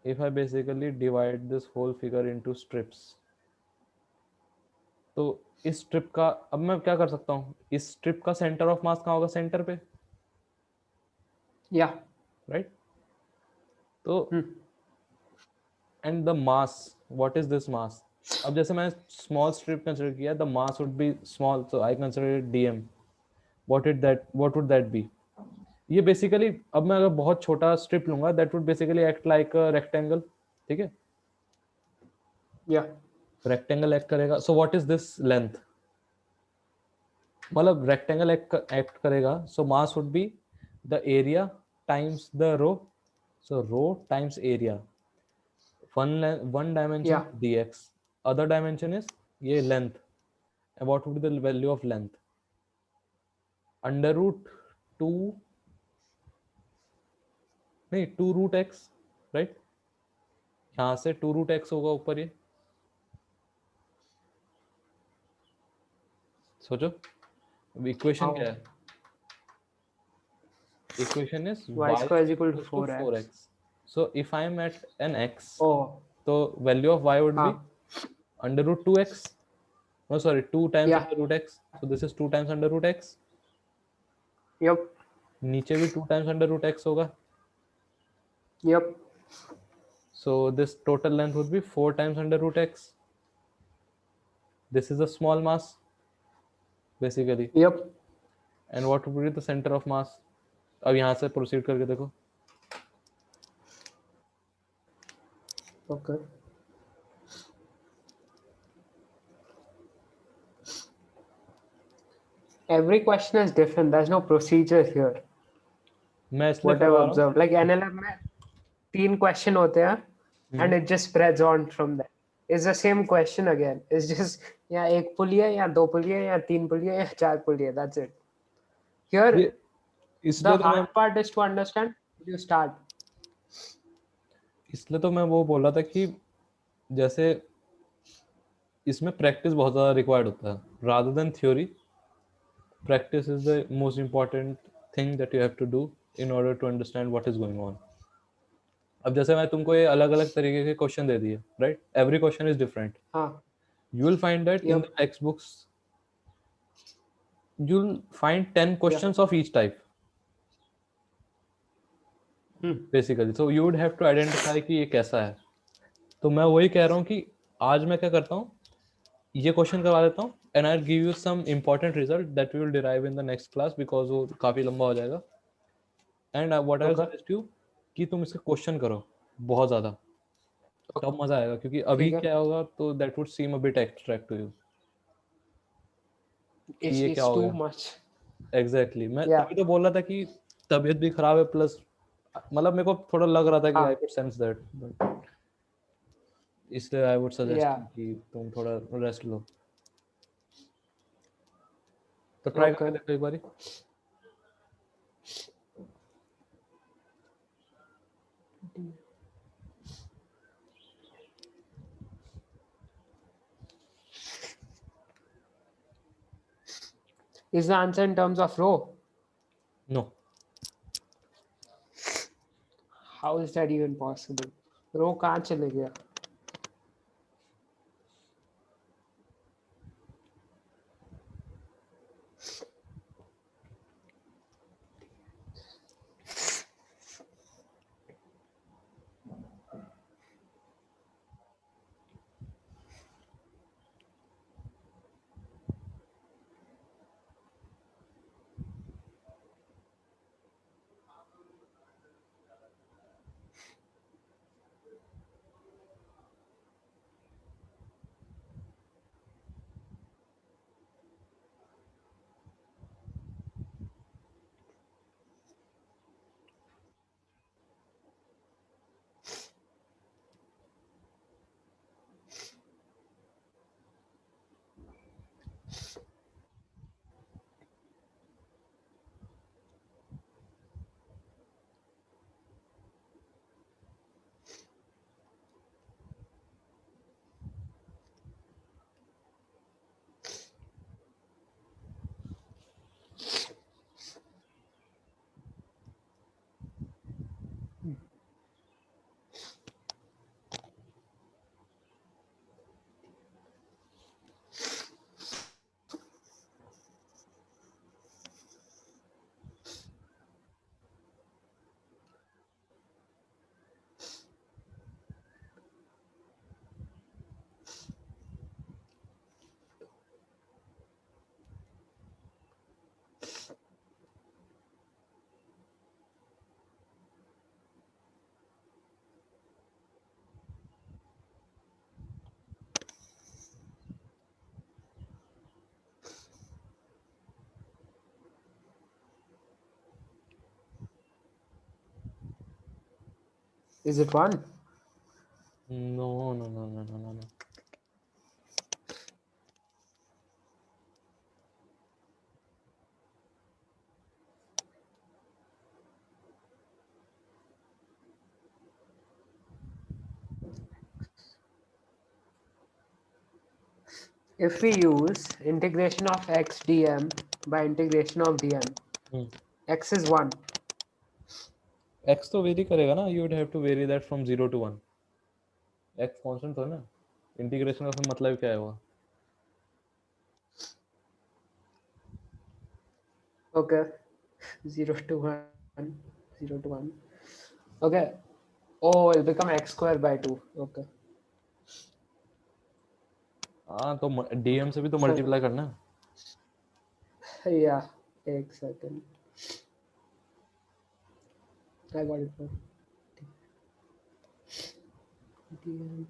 If I basically divide this whole figure into strips, तो इस स्ट्रिप का अब मैं क्या कर सकता हूँ, इस स्ट्रिप का सेंटर ऑफ मास कहाँ होगा, सेंटर पे, Yeah. राइट. तो and the mass, what is this mass. अब जैसे मैंने स्मॉल स्ट्रिप कंसिडर किया, the mass would be small, so I consider it DM. What would that be. ये बेसिकली, अब मैं अगर बहुत छोटा स्ट्रिप लूंगा, that would basically act like a rectangle. ठीक है, Yeah. रेक्टेंगल एक्ट करेगा. So what is this length, मतलब रेक्टेंगल एक्ट करेगा, so mass would be the area times the rho, so rho times area. One dimension Yeah. dx, other dimension is ये length, And what would be the value of length? Under root 2, नहीं 2 root x, right? यहाँ से 2 root x होगा ऊपर, ये सोचो equation क्या है? Equation is y square is equal to equals to 4x. 4x. So if I am at an x, Oh, so value of y would be under root 2x. No, sorry, 2 times Yeah. under root x. So this is 2 times under root x. Yep. नीचे भी 2 times under root x होगा. Yep. So this total length would be 4 times under root x. This is a small mass, basically. Yep. And what would be the center of mass? अब यहाँ से proceed करके देखो. Okay. Every question is different. There's no procedure here. मैं इसलिए What I've करवा रहा हूँ. observed, like NLM में 3 question होते हैं, and it just spreads on from there. It's the same question again. It's just या एक पुली है या 2 पुली है या 3 पुली है या 4 पुली है. That's it. Here, ये इसलिए the तो मैं hard part is to understand when you start. इसलिए तो मैं वो बोल रहा था कि जैसे इसमें प्रैक्टिस बहुत ज़्यादा रिक्वायर्ड होता है rather than theory. Practice is the most important thing that you have to do in order to understand what is going on. अब जैसे मैं तुमको ये अलग अलग तरीके के क्वेश्चन दे दिए, right? Every question is different. हाँ. You will find that in Yep. the textbooks you'll find 10 questions of each type. Basically, so you would have to identify कि ये कैसा है. तो मैं वही कह रहा हूँ कि आज मैं क्या करता हूँ, ये क्वेश्चन करवा देता हूँ and I'll give you some important result that we will derive in the next class because वो काफी लंबा हो जाएगा. And what I'll Okay. suggest you कि तुम इसके क्वेश्चन करो बहुत ज़्यादा, तब मजा आएगा. क्योंकि अभी ठीक है. क्या होगा तो that would seem a bit abstract to you. कि ये क्या It's हो too गया. much. Exactly. मैं Yeah. तभी तो बोल रहा था कि तबीयत भी खराब है प्लस मतलब मेरे को थोड़ा लग रहा था कि हाँ. I could sense that. But इसलिए I would suggest Yeah. कि तुम थोड़ा रेस्ट लो. तो ट्राई करके Okay. देखो एक बारी. Is the answer in terms of row? No. How is that even possible? Row कहाँ चले गया? Is it one? No. if we use integration of x dm by integration of dm, x is 1. x तो very करेगा ना, you would have to vary that from 0 to 1. x constant तो है ना, integration का फिर मतलब क्या है हुआ? Okay, 0 to 1, 0 to 1. Okay, oh, it'll become x square by 2. Okay. हाँ तो dm से भी तो मल्टीप्लाई करना है. Yeah, एक second. I got it. dm.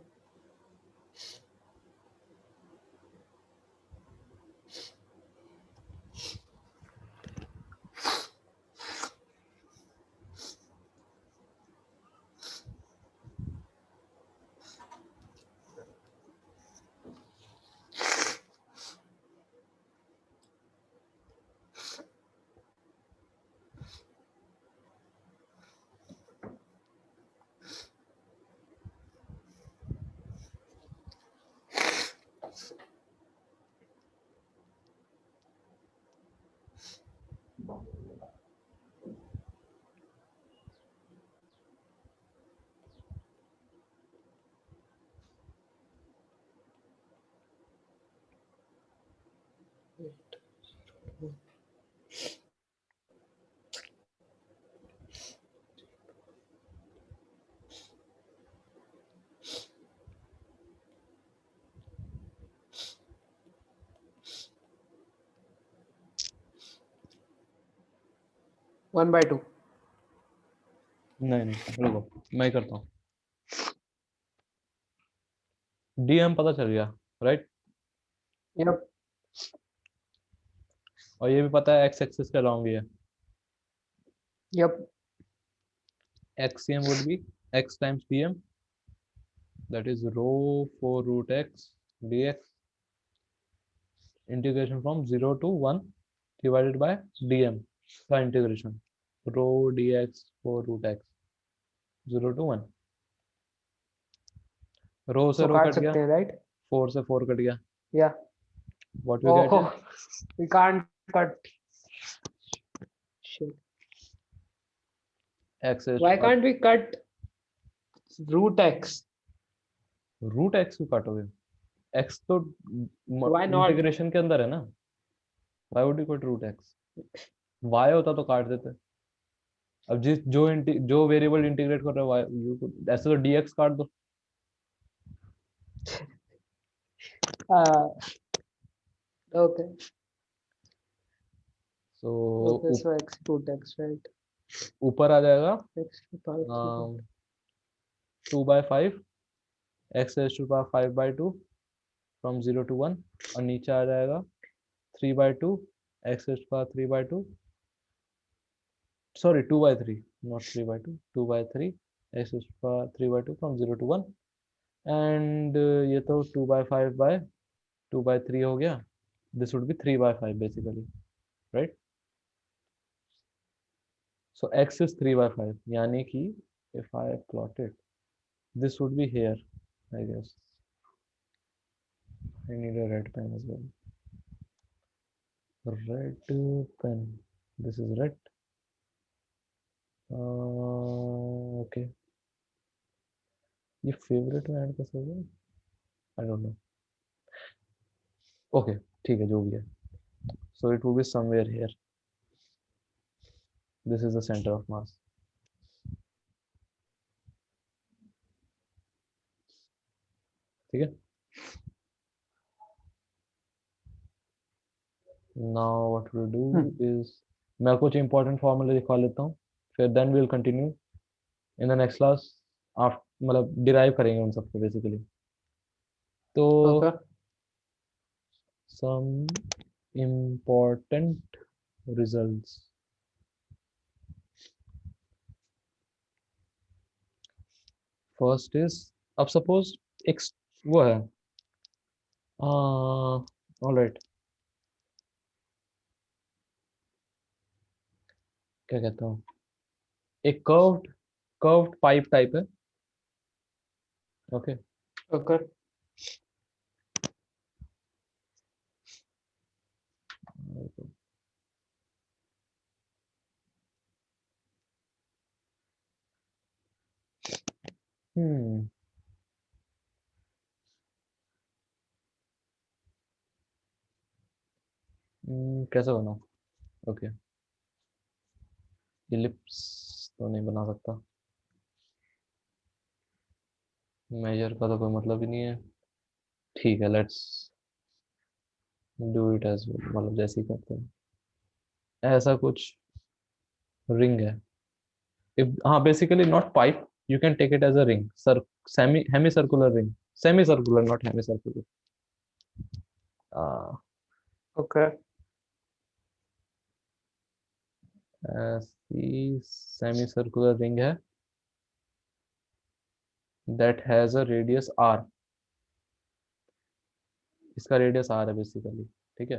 One by 2. नहीं रुको मैं करता हूँ. dm पता चल गया, राइट? Yep. और ये भी पता है x एक्सिस के अलॉन्ग ही है. Yep. xcm would be x times dm, that is rho 4 root x dx, integration from 0 to 1 divided by dm का integration rho dx 4 root x 0 to 1. रो से So रो काट कट गया, सकते हैं, right? 4 से 4 cut गया. Yeah. What we get is We can't cut. Shit. x is Why can't we cut root x? Root x को काटोगे, x तो Why not? इंटीग्रेशन के अंदर है ना. why would you cut root x? y होता तो काट देते. अब जिस जो वेरिएबल इंटीग्रेट कर रहे हो ऐसे तो dx काट दो. Okay. So Okay, so x root x, right? ऊपर आ जाएगा X to power 2 by 5 x raised to power 5 by 2 from 0 to 1, और नीचे आ जाएगा 3 by 2 x raised to power 3 by 2, sorry 2 by 3 not 3 by 2, 2 by 3 x raised to power 3 by 2 from 0 to 1, and ये तो 2 by 5 by 2 by 3 हो गया. This would be 3 by 5 basically, right? So x is 3 by 5, यानी कि if I plot it, this would be here, I guess. I need a red pen as well. Red pen. This is red. Okay. ये favorite में add कैसे होगा? I don't know. Okay, ठीक है जो भी है. So it will be somewhere here. This is the center of mass. ठीक है? Now what we'll do is मैं कुछ important formula दिखा लेता हूँ. फिर then we'll continue in the next class. मतलब derive करेंगे उन सबको basically. तो Okay. some important results. First is, अब suppose एक वो है, all right, क्या कहता हूँ, एक कर्व्ड पाइप टाइप है. ओके. Okay. कैसे बनाऊं? ओके, इलिप्स तो नहीं बना सकता, मेजर का तो कोई मतलब ही नहीं है। ठीक है, लेट्स डू इट एज, मतलब जैसे ही करते हैं। ऐसा कुछ रिंग है, इफ, हाँ, basically not pipe, you can take it as a ring, sir, semi hemi circular ring, semi circular not hemi circular. Okay, ऐसी सेमी सर्कुलर रिंग है that has a radius R, इसका radius R है basically, ठीक है।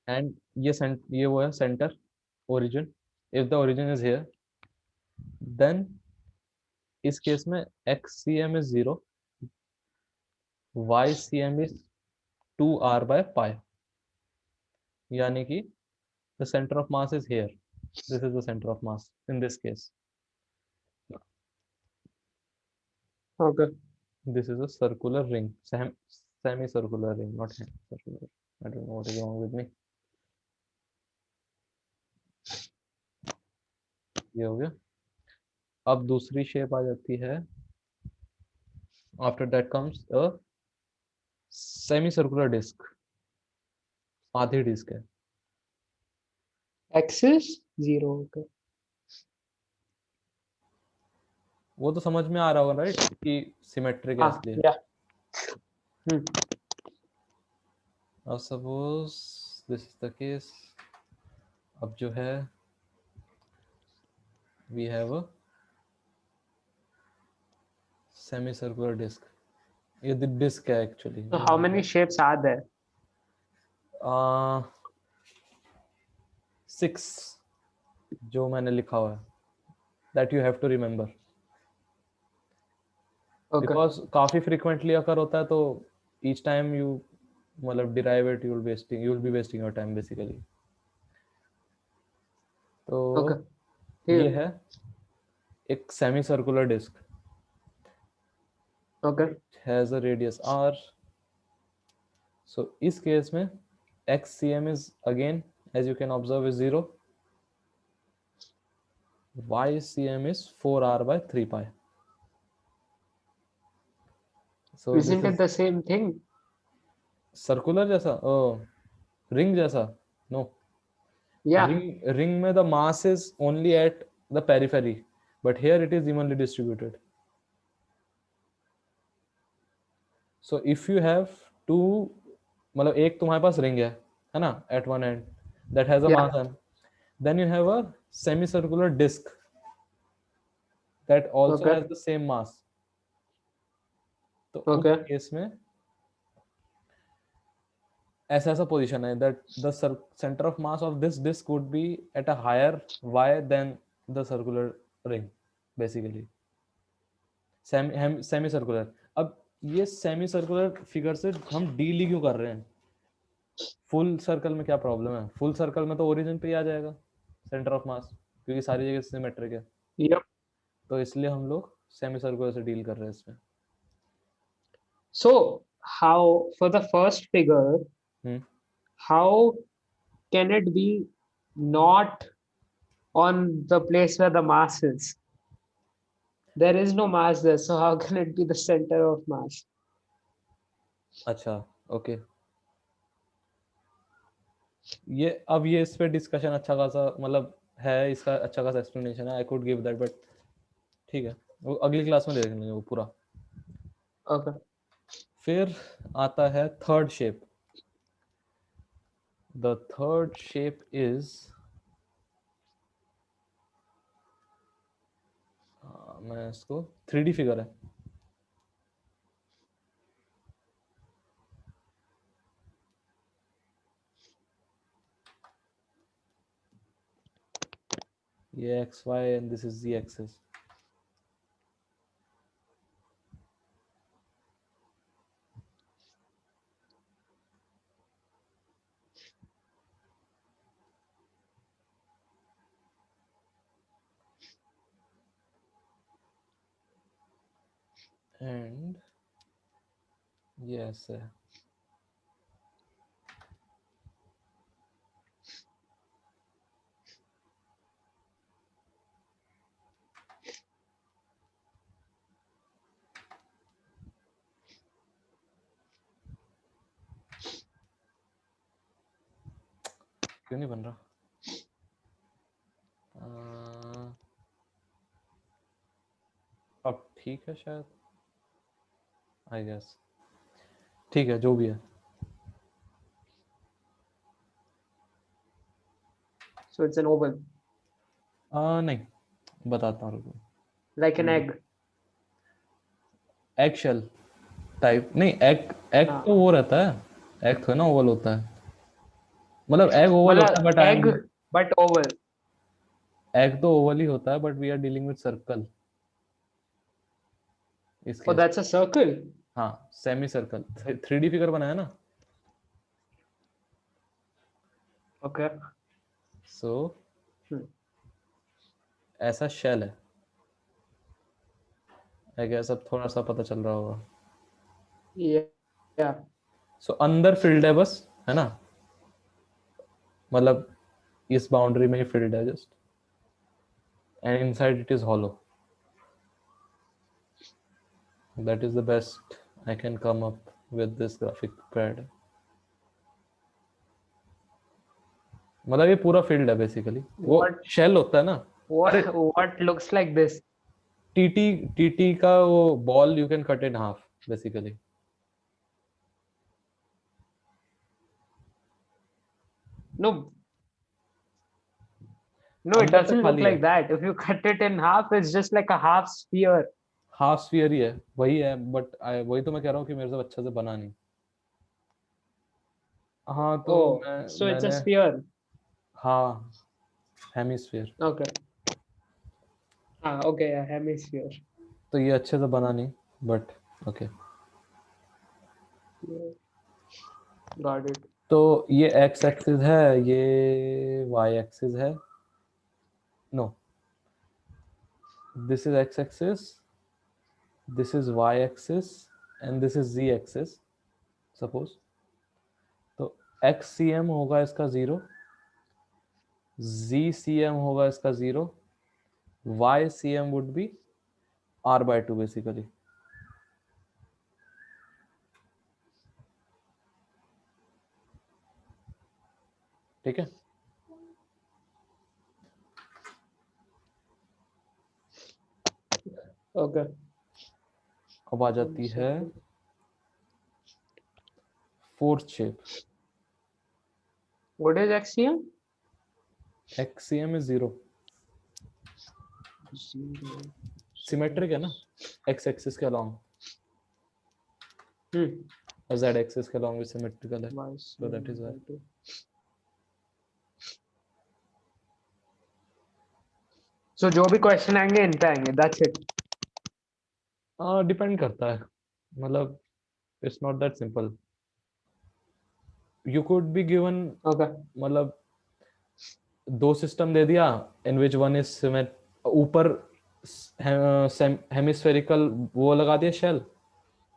And ये वो है centre, origin, if the origin is here, then इस केस में X C M is 0, Y C M is 2r/π, यानी कि the centre of mass is here, this is the centre of mass in this case, okay, this is a circular ring, semi circular ring, not circular. I don't know what is wrong with me. ये हो गया। अब दूसरी shape आ जाती है, after that comes a semi circular disc, आधी disc है। एक्सिस 0, ओके, वो तो समझ में आ रहा होगा राइट, कि सिमेट्रिक है हाँ, इसलिए। या, अब suppose this is the case, अब जो है we have a semi circular disc, ये डिस्क है actually. so how many shapes are there? 6 जो मैंने लिखा हुआ है, that you have to remember, Okay, because काफी फ्रीक्वेंटली अकर होता है, तो ईच टाइम यू मतलब derive it, you will be wasting your time basically. तो okay, ये ठीक है, है एक semi circular disc, okay, has a radius r, so इस केस में X C M is again as you can observe is 0, Y C M is 4r/3π, so this isn't it is the same thing? Circular जैसा, ओ ring जैसा, no, Yeah, ring में the mass is only at the periphery, but here it is evenly distributed. So if you have to, मतलब एक तुम्हारे पास ring है ना, at one end that has a yeah, mass m, then you have a semi circular disc that also okay, has the same mass. तो उस okay, case में ऐसा ऐसा पोजीशन है that the centre of mass of this disc would be at a higher y then the circular ring basically, semi circular. अब ये semi circular figure से हम डील ही क्यों कर रहे हैं? फुल सर्कल में क्या प्रॉब्लम है? फुल सर्कल में तो ओरिजिन पे ही आ जाएगा सेंटर ऑफ मास, क्योंकि सारी जगह सिमेट्रिक है, yep. तो इसलिए हम लोग सेमी सर्कुलर से डील कर रहे हैं इसमें। So, how, for the first figure, hmm how can it be not on the place where the mass is? There is no mass there, so how can it be the center of mass? अच्छा, okay, ये अब ये इस पे discussion अच्छा खासा मतलब है, इसका अच्छा खासा एक्सप्लेनेशन है, I could give that, but ठीक है, वो अगली क्लास में देख लेंगे वो पूरा। Okay, फिर आता है third shape, the third shape is, मैं इसको 3D फिगर है, ये X Y and this is the axis. And ये ऐसे है. क्यों नहीं बन रहा? अब ठीक है शायद, आई गेस. ठीक है, जो भी है. So it's an oval, नहीं, बताता हूँ रुको. like an egg. Egg shell type नहीं, एग एग हाँ. तो वो रहता है. एग तो ना ओवल होता है. मतलब एग ओवल होता है मतलब but I egg am. but oval. Egg तो ओवल ही होता है but we are dealing with circle इस Oh, case. that's a circle. हाँ, सेमी सर्कल. 3D फिगर बनाया ना. Okay. So Hmm. ऐसा शेल है. आई गेस अब थोड़ा सा पता चल रहा होगा. Yeah. Yeah. सो अंदर फील्ड है बस, है ना. मतलब इस बाउंड्री में ही फील्ड है just, and inside it is hollow. That is the best I can come up with this graphic pad. मतलब ये पूरा फील्ड है बेसिकली. वो What शेल होता है ना. अरे what looks like this? TT TT का वो ball you can cut in half basically. No. No, it अंदर से doesn't look खाली है. like that. If you cut it in half, it's just like a half sphere. Half sphere ही है, वही है. बट वही तो मैं कह रहा हूँ कि मेरे से अच्छे से बना नहीं. हाँ तो Oh, so it's a मैंने. sphere. हाँ, hemisphere. Okay. Ah, okay, a hemisphere. तो ये अच्छे से बना नहीं, but okay. Yeah. Got it. तो ये एक्स एक्सिस है, ये वाई एक्सिस है. No, this is X axis, this is Y axis, and this is Z axis suppose. तो एक्स सी एम होगा इसका 0, जी सी एम होगा इसका 0, Y C M would be r/2 basically. ठीक है. Okay. अब आ One जाती है second. Fourth shape. What is axiom? X C M is 0. Zero. Symmetric है ना, एक्स एक्सिस के अलोंग, Hmm. और जेड एक्सिस के अलोंग भी सिमेट्रिकल है. Minus So that is why. 1/2. So जो भी क्वेश्चन आएंगे इन पे आएंगे. That's it. डिपेंड करता है. मतलब it's not that simple. You could be given, Okay. मतलब दो सिस्टम दे दिया इन विच वन इज ऊपर हेमिस्फेरिकल वो लगा दिया शेल,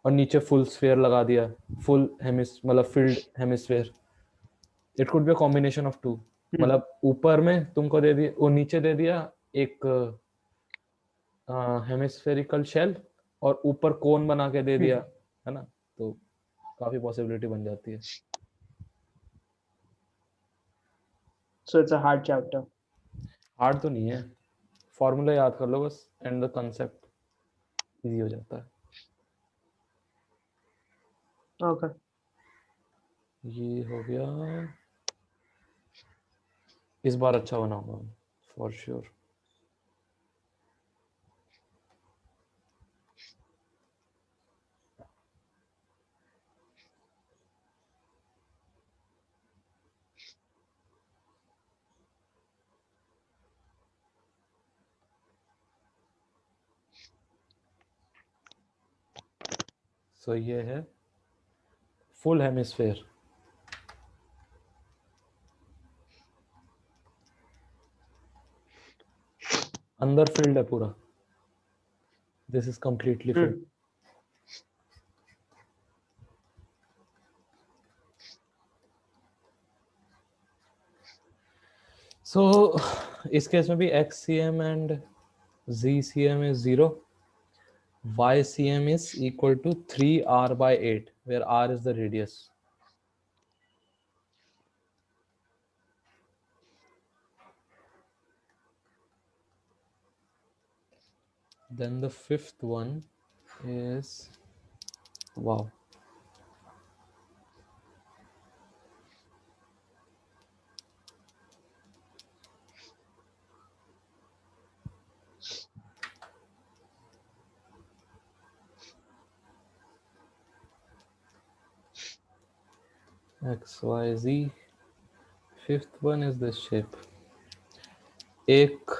और नीचे फुल स्फीयर लगा दिया, फुल हेमिस मतलब filled hemisphere. It could be a combination of two. मतलब ऊपर में तुमको दे दिया, वो नीचे दे दिया एक हेमिस्फेरिकल शेल, और ऊपर कोन बना के दे दिया, है ना. तो काफी पॉसिबिलिटी बन जाती है. So it's a hard chapter. Hard तो नहीं है, फॉर्मूला याद कर लो बस, एंड द कंसेप्ट इजी हो जाता है. Okay. ये हो गया. इस बार अच्छा बनाऊंगा फॉर श्योर. सो ये है फुल हेमिस्फेयर. अंदर फील्ड है पूरा. This is completely Hmm. Field. So इस केस में भी XCM and ZCM is 0. YCM is equal to 3R/8, where R is the radius. Then the fifth one is, wow, XYZ. Fifth one is this shape. एक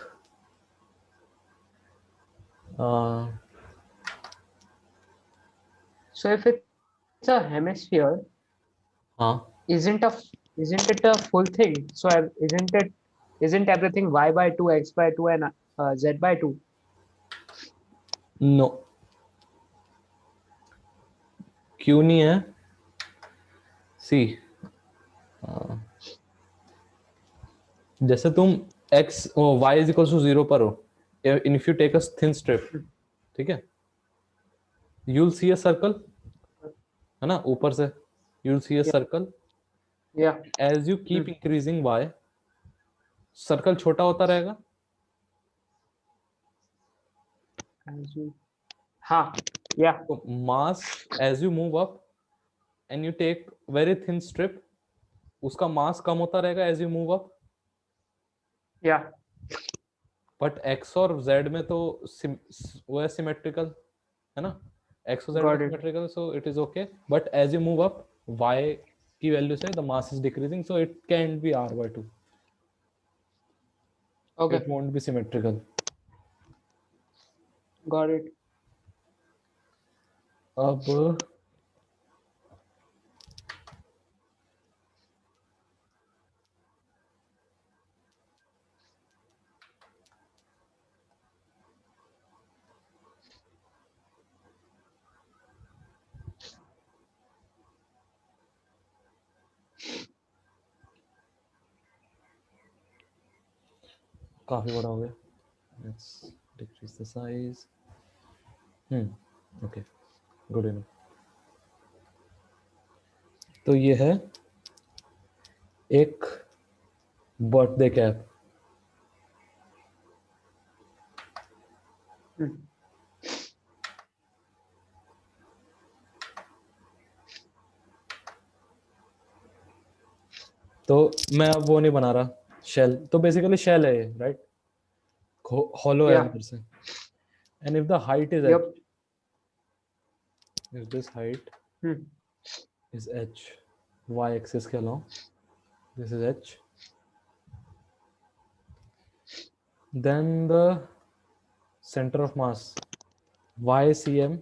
So if it's a hemisphere, हाँ, isn't it a full thing? So isn't everything y by 2, x by 2, and z by 2? no, क्यों नहीं है? See, जैसे तुम x y is equals to 0 पर हो, if you take a thin strip, ठीक है, you'll see a circle, है ना, ऊपर से you'll see a circle. Yeah. As you keep increasing y, circle छोटा होता रहेगा. हाँ, yeah. So mass as you move up and you take very thin strip, उसका मास कम होता रहेगा as you move up. Yeah. But x और z में तो वो है सिमेट्रिकल, है ना, x और z Got it. Symmetrical, so it is okay. But as you move up y की वैल्यू से the mass is decreasing, so it can be r/2. Okay. It won't be symmetrical. Got it. अब काफी बड़ा हो गया. Let's decrease the size. Okay, good enough. तो ये है एक बर्थडे कैप. तो मैं अब वो नहीं बना रहा शेल, तो बेसिकली शेल है ये, राइट, हॉलो है Yeah. अंदर से. And if the height is Yep. if this height is h, y axis के along, this is h, then the center of mass YCM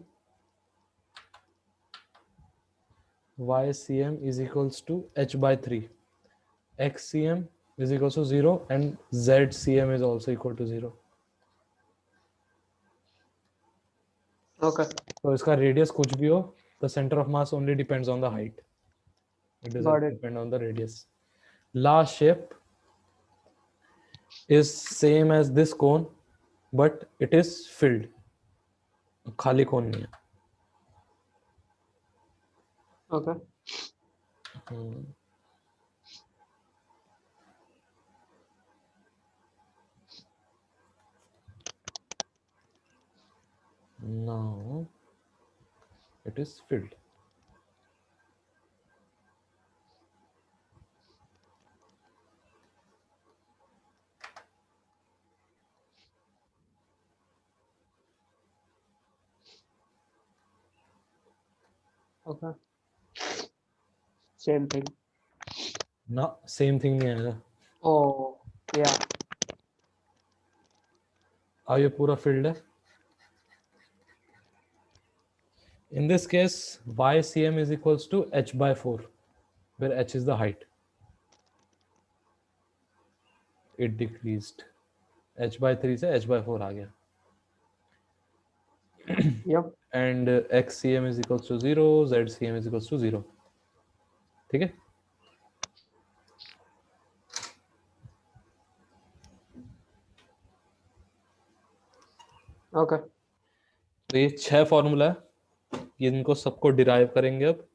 is equals to h by 3, XCM is equals to 0, and ZCM is also equal to 0. Okay. तो इसका radius कुछ भी हो, the center of mass only depends on the height. It doesn't Got it. depend on the radius. Last shape is same as this cone, but it is filled. खाली कोन नहीं है. Okay. Now it is filled. Okay. Same thing. ना same thing नहीं आएगा. Oh, yeah. अब ये पूरा filled है. In this case, YCM is equals to h by 4, where h is the height. It decreased. h by 3 से h by 4 आ गया. Yep. And XCM is equals to 0, ZCM is equals to 0. ठीक है. Okay. तो ये 6 formula है, ये इनको सबको डिराइव करेंगे अब,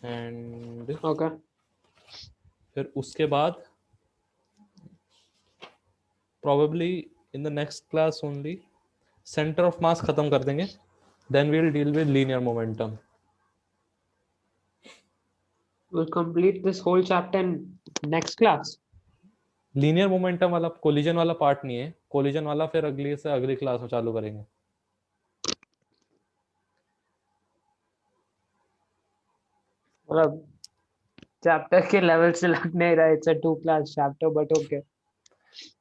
एंड Okay. फिर उसके बाद probably in the next class only center of mass खत्म कर देंगे, then we'll deal with linear momentum. We'll complete this whole chapter in next class. Linear momentum वाला कोलिजन वाला पार्ट नहीं है, कोलिजन वाला फिर अगली से अगली क्लास में चालू करेंगे. मतलब चैप्टर के लेवल से लग नहीं रहा, it's a 2 class chapter, but okay.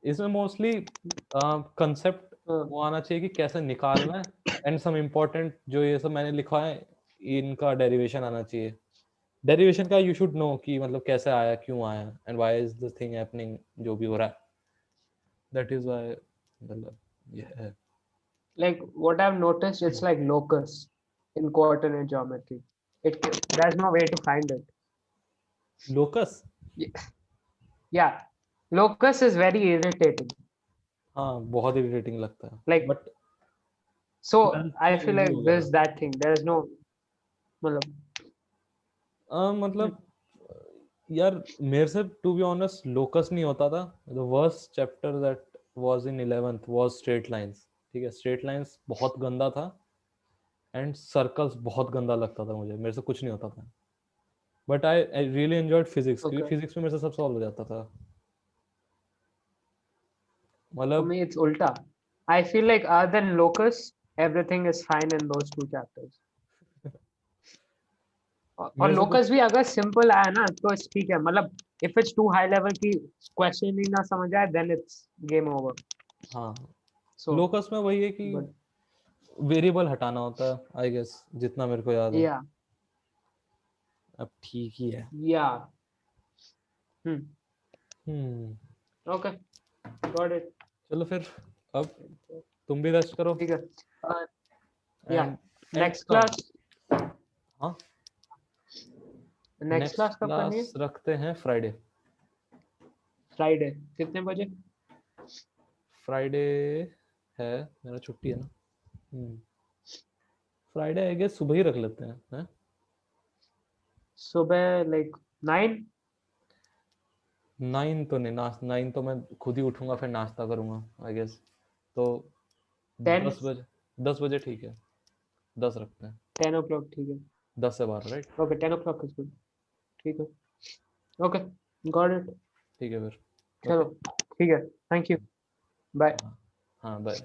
इसमें मोस्टली कंसेप्ट वो आना चाहिए कि कैसे निकालना है, एंड सम इम्पोर्टेंट जो ये सब मैंने लिखा है इनका डेरिवेशन आना चाहिए. डेरिवेशन का यू शुड नो कि मतलब कैसे आया, क्यों आया, and why is this thing happening, जो भी हो रहा है, दैट इज व्हाई मतलब ये है. Like what I've noticed, it's like locus in coordinate geometry. There's no way to find it. Locus, Yeah, locus is very irritating. हाँ बहुत इरिटेटिंग लगता है, Like बट so, I से feel इजी like हो there's जाएगा. that thing. There's no, मतलब मतलब यार मेरे से टू बी ऑनेस्ट लोकस नहीं होता था. The worst chapter that was in 11th was straight lines. ठीक है, स्ट्रेट लाइंस बहुत गंदा था, एंड सर्कल्स बहुत गंदा लगता था मुझे, मेरे से कुछ नहीं होता था. But I really enjoyed physics, क्योंकि okay. फिजिक्स में मेरे से सब सॉल्व हो जाता था. For मतलब me, it's ulta. I feel like other than locus, everything is fine in those 2 chapters. और मेरे से लोकस कुछ, भी अगर सिंपल आया ना तो ठीक है, मतलब if it's too high level की क्वेश्चन ही ना समझ आए, देन इट्स गेम ओवर. हाँ सो लोकस में वही है कि बट वेरिएबल हटाना होता है आई गेस, जितना मेरे को याद है. या अब ठीक ही है. या hmm. Hmm. Okay, got it. चलो फिर अब तुम भी रेस्ट करो, ठीक है. या एंड नेक्स्ट क्लास, हाँ नेक्स्ट नेक्स्ट क्लास कब करनी है? क्लास रखते हैं फ्राइडे. फ्राइडे कितने बजे? फ्राइडे है, मेरा छुट्टी है ना. फ्राइडे आई गेस सुबह ही रख लेते हैं. सुबह लाइक 9. 9 तो नहीं, 9 तो मैं खुद ही उठूंगा फिर नाश्ता करूंगा आई गेस. तो 10. 10 बजे, 10 बजे ठीक है, 10 रखते हैं. 10 o'clock ठीक है. 10 से 12 right. Okay, 10 o'clock is good. ठीक है. Okay, got it. ठीक है फिर. चलो ओके. ठीक है, थैंक यू, बाय. हाँ हाँ बाय.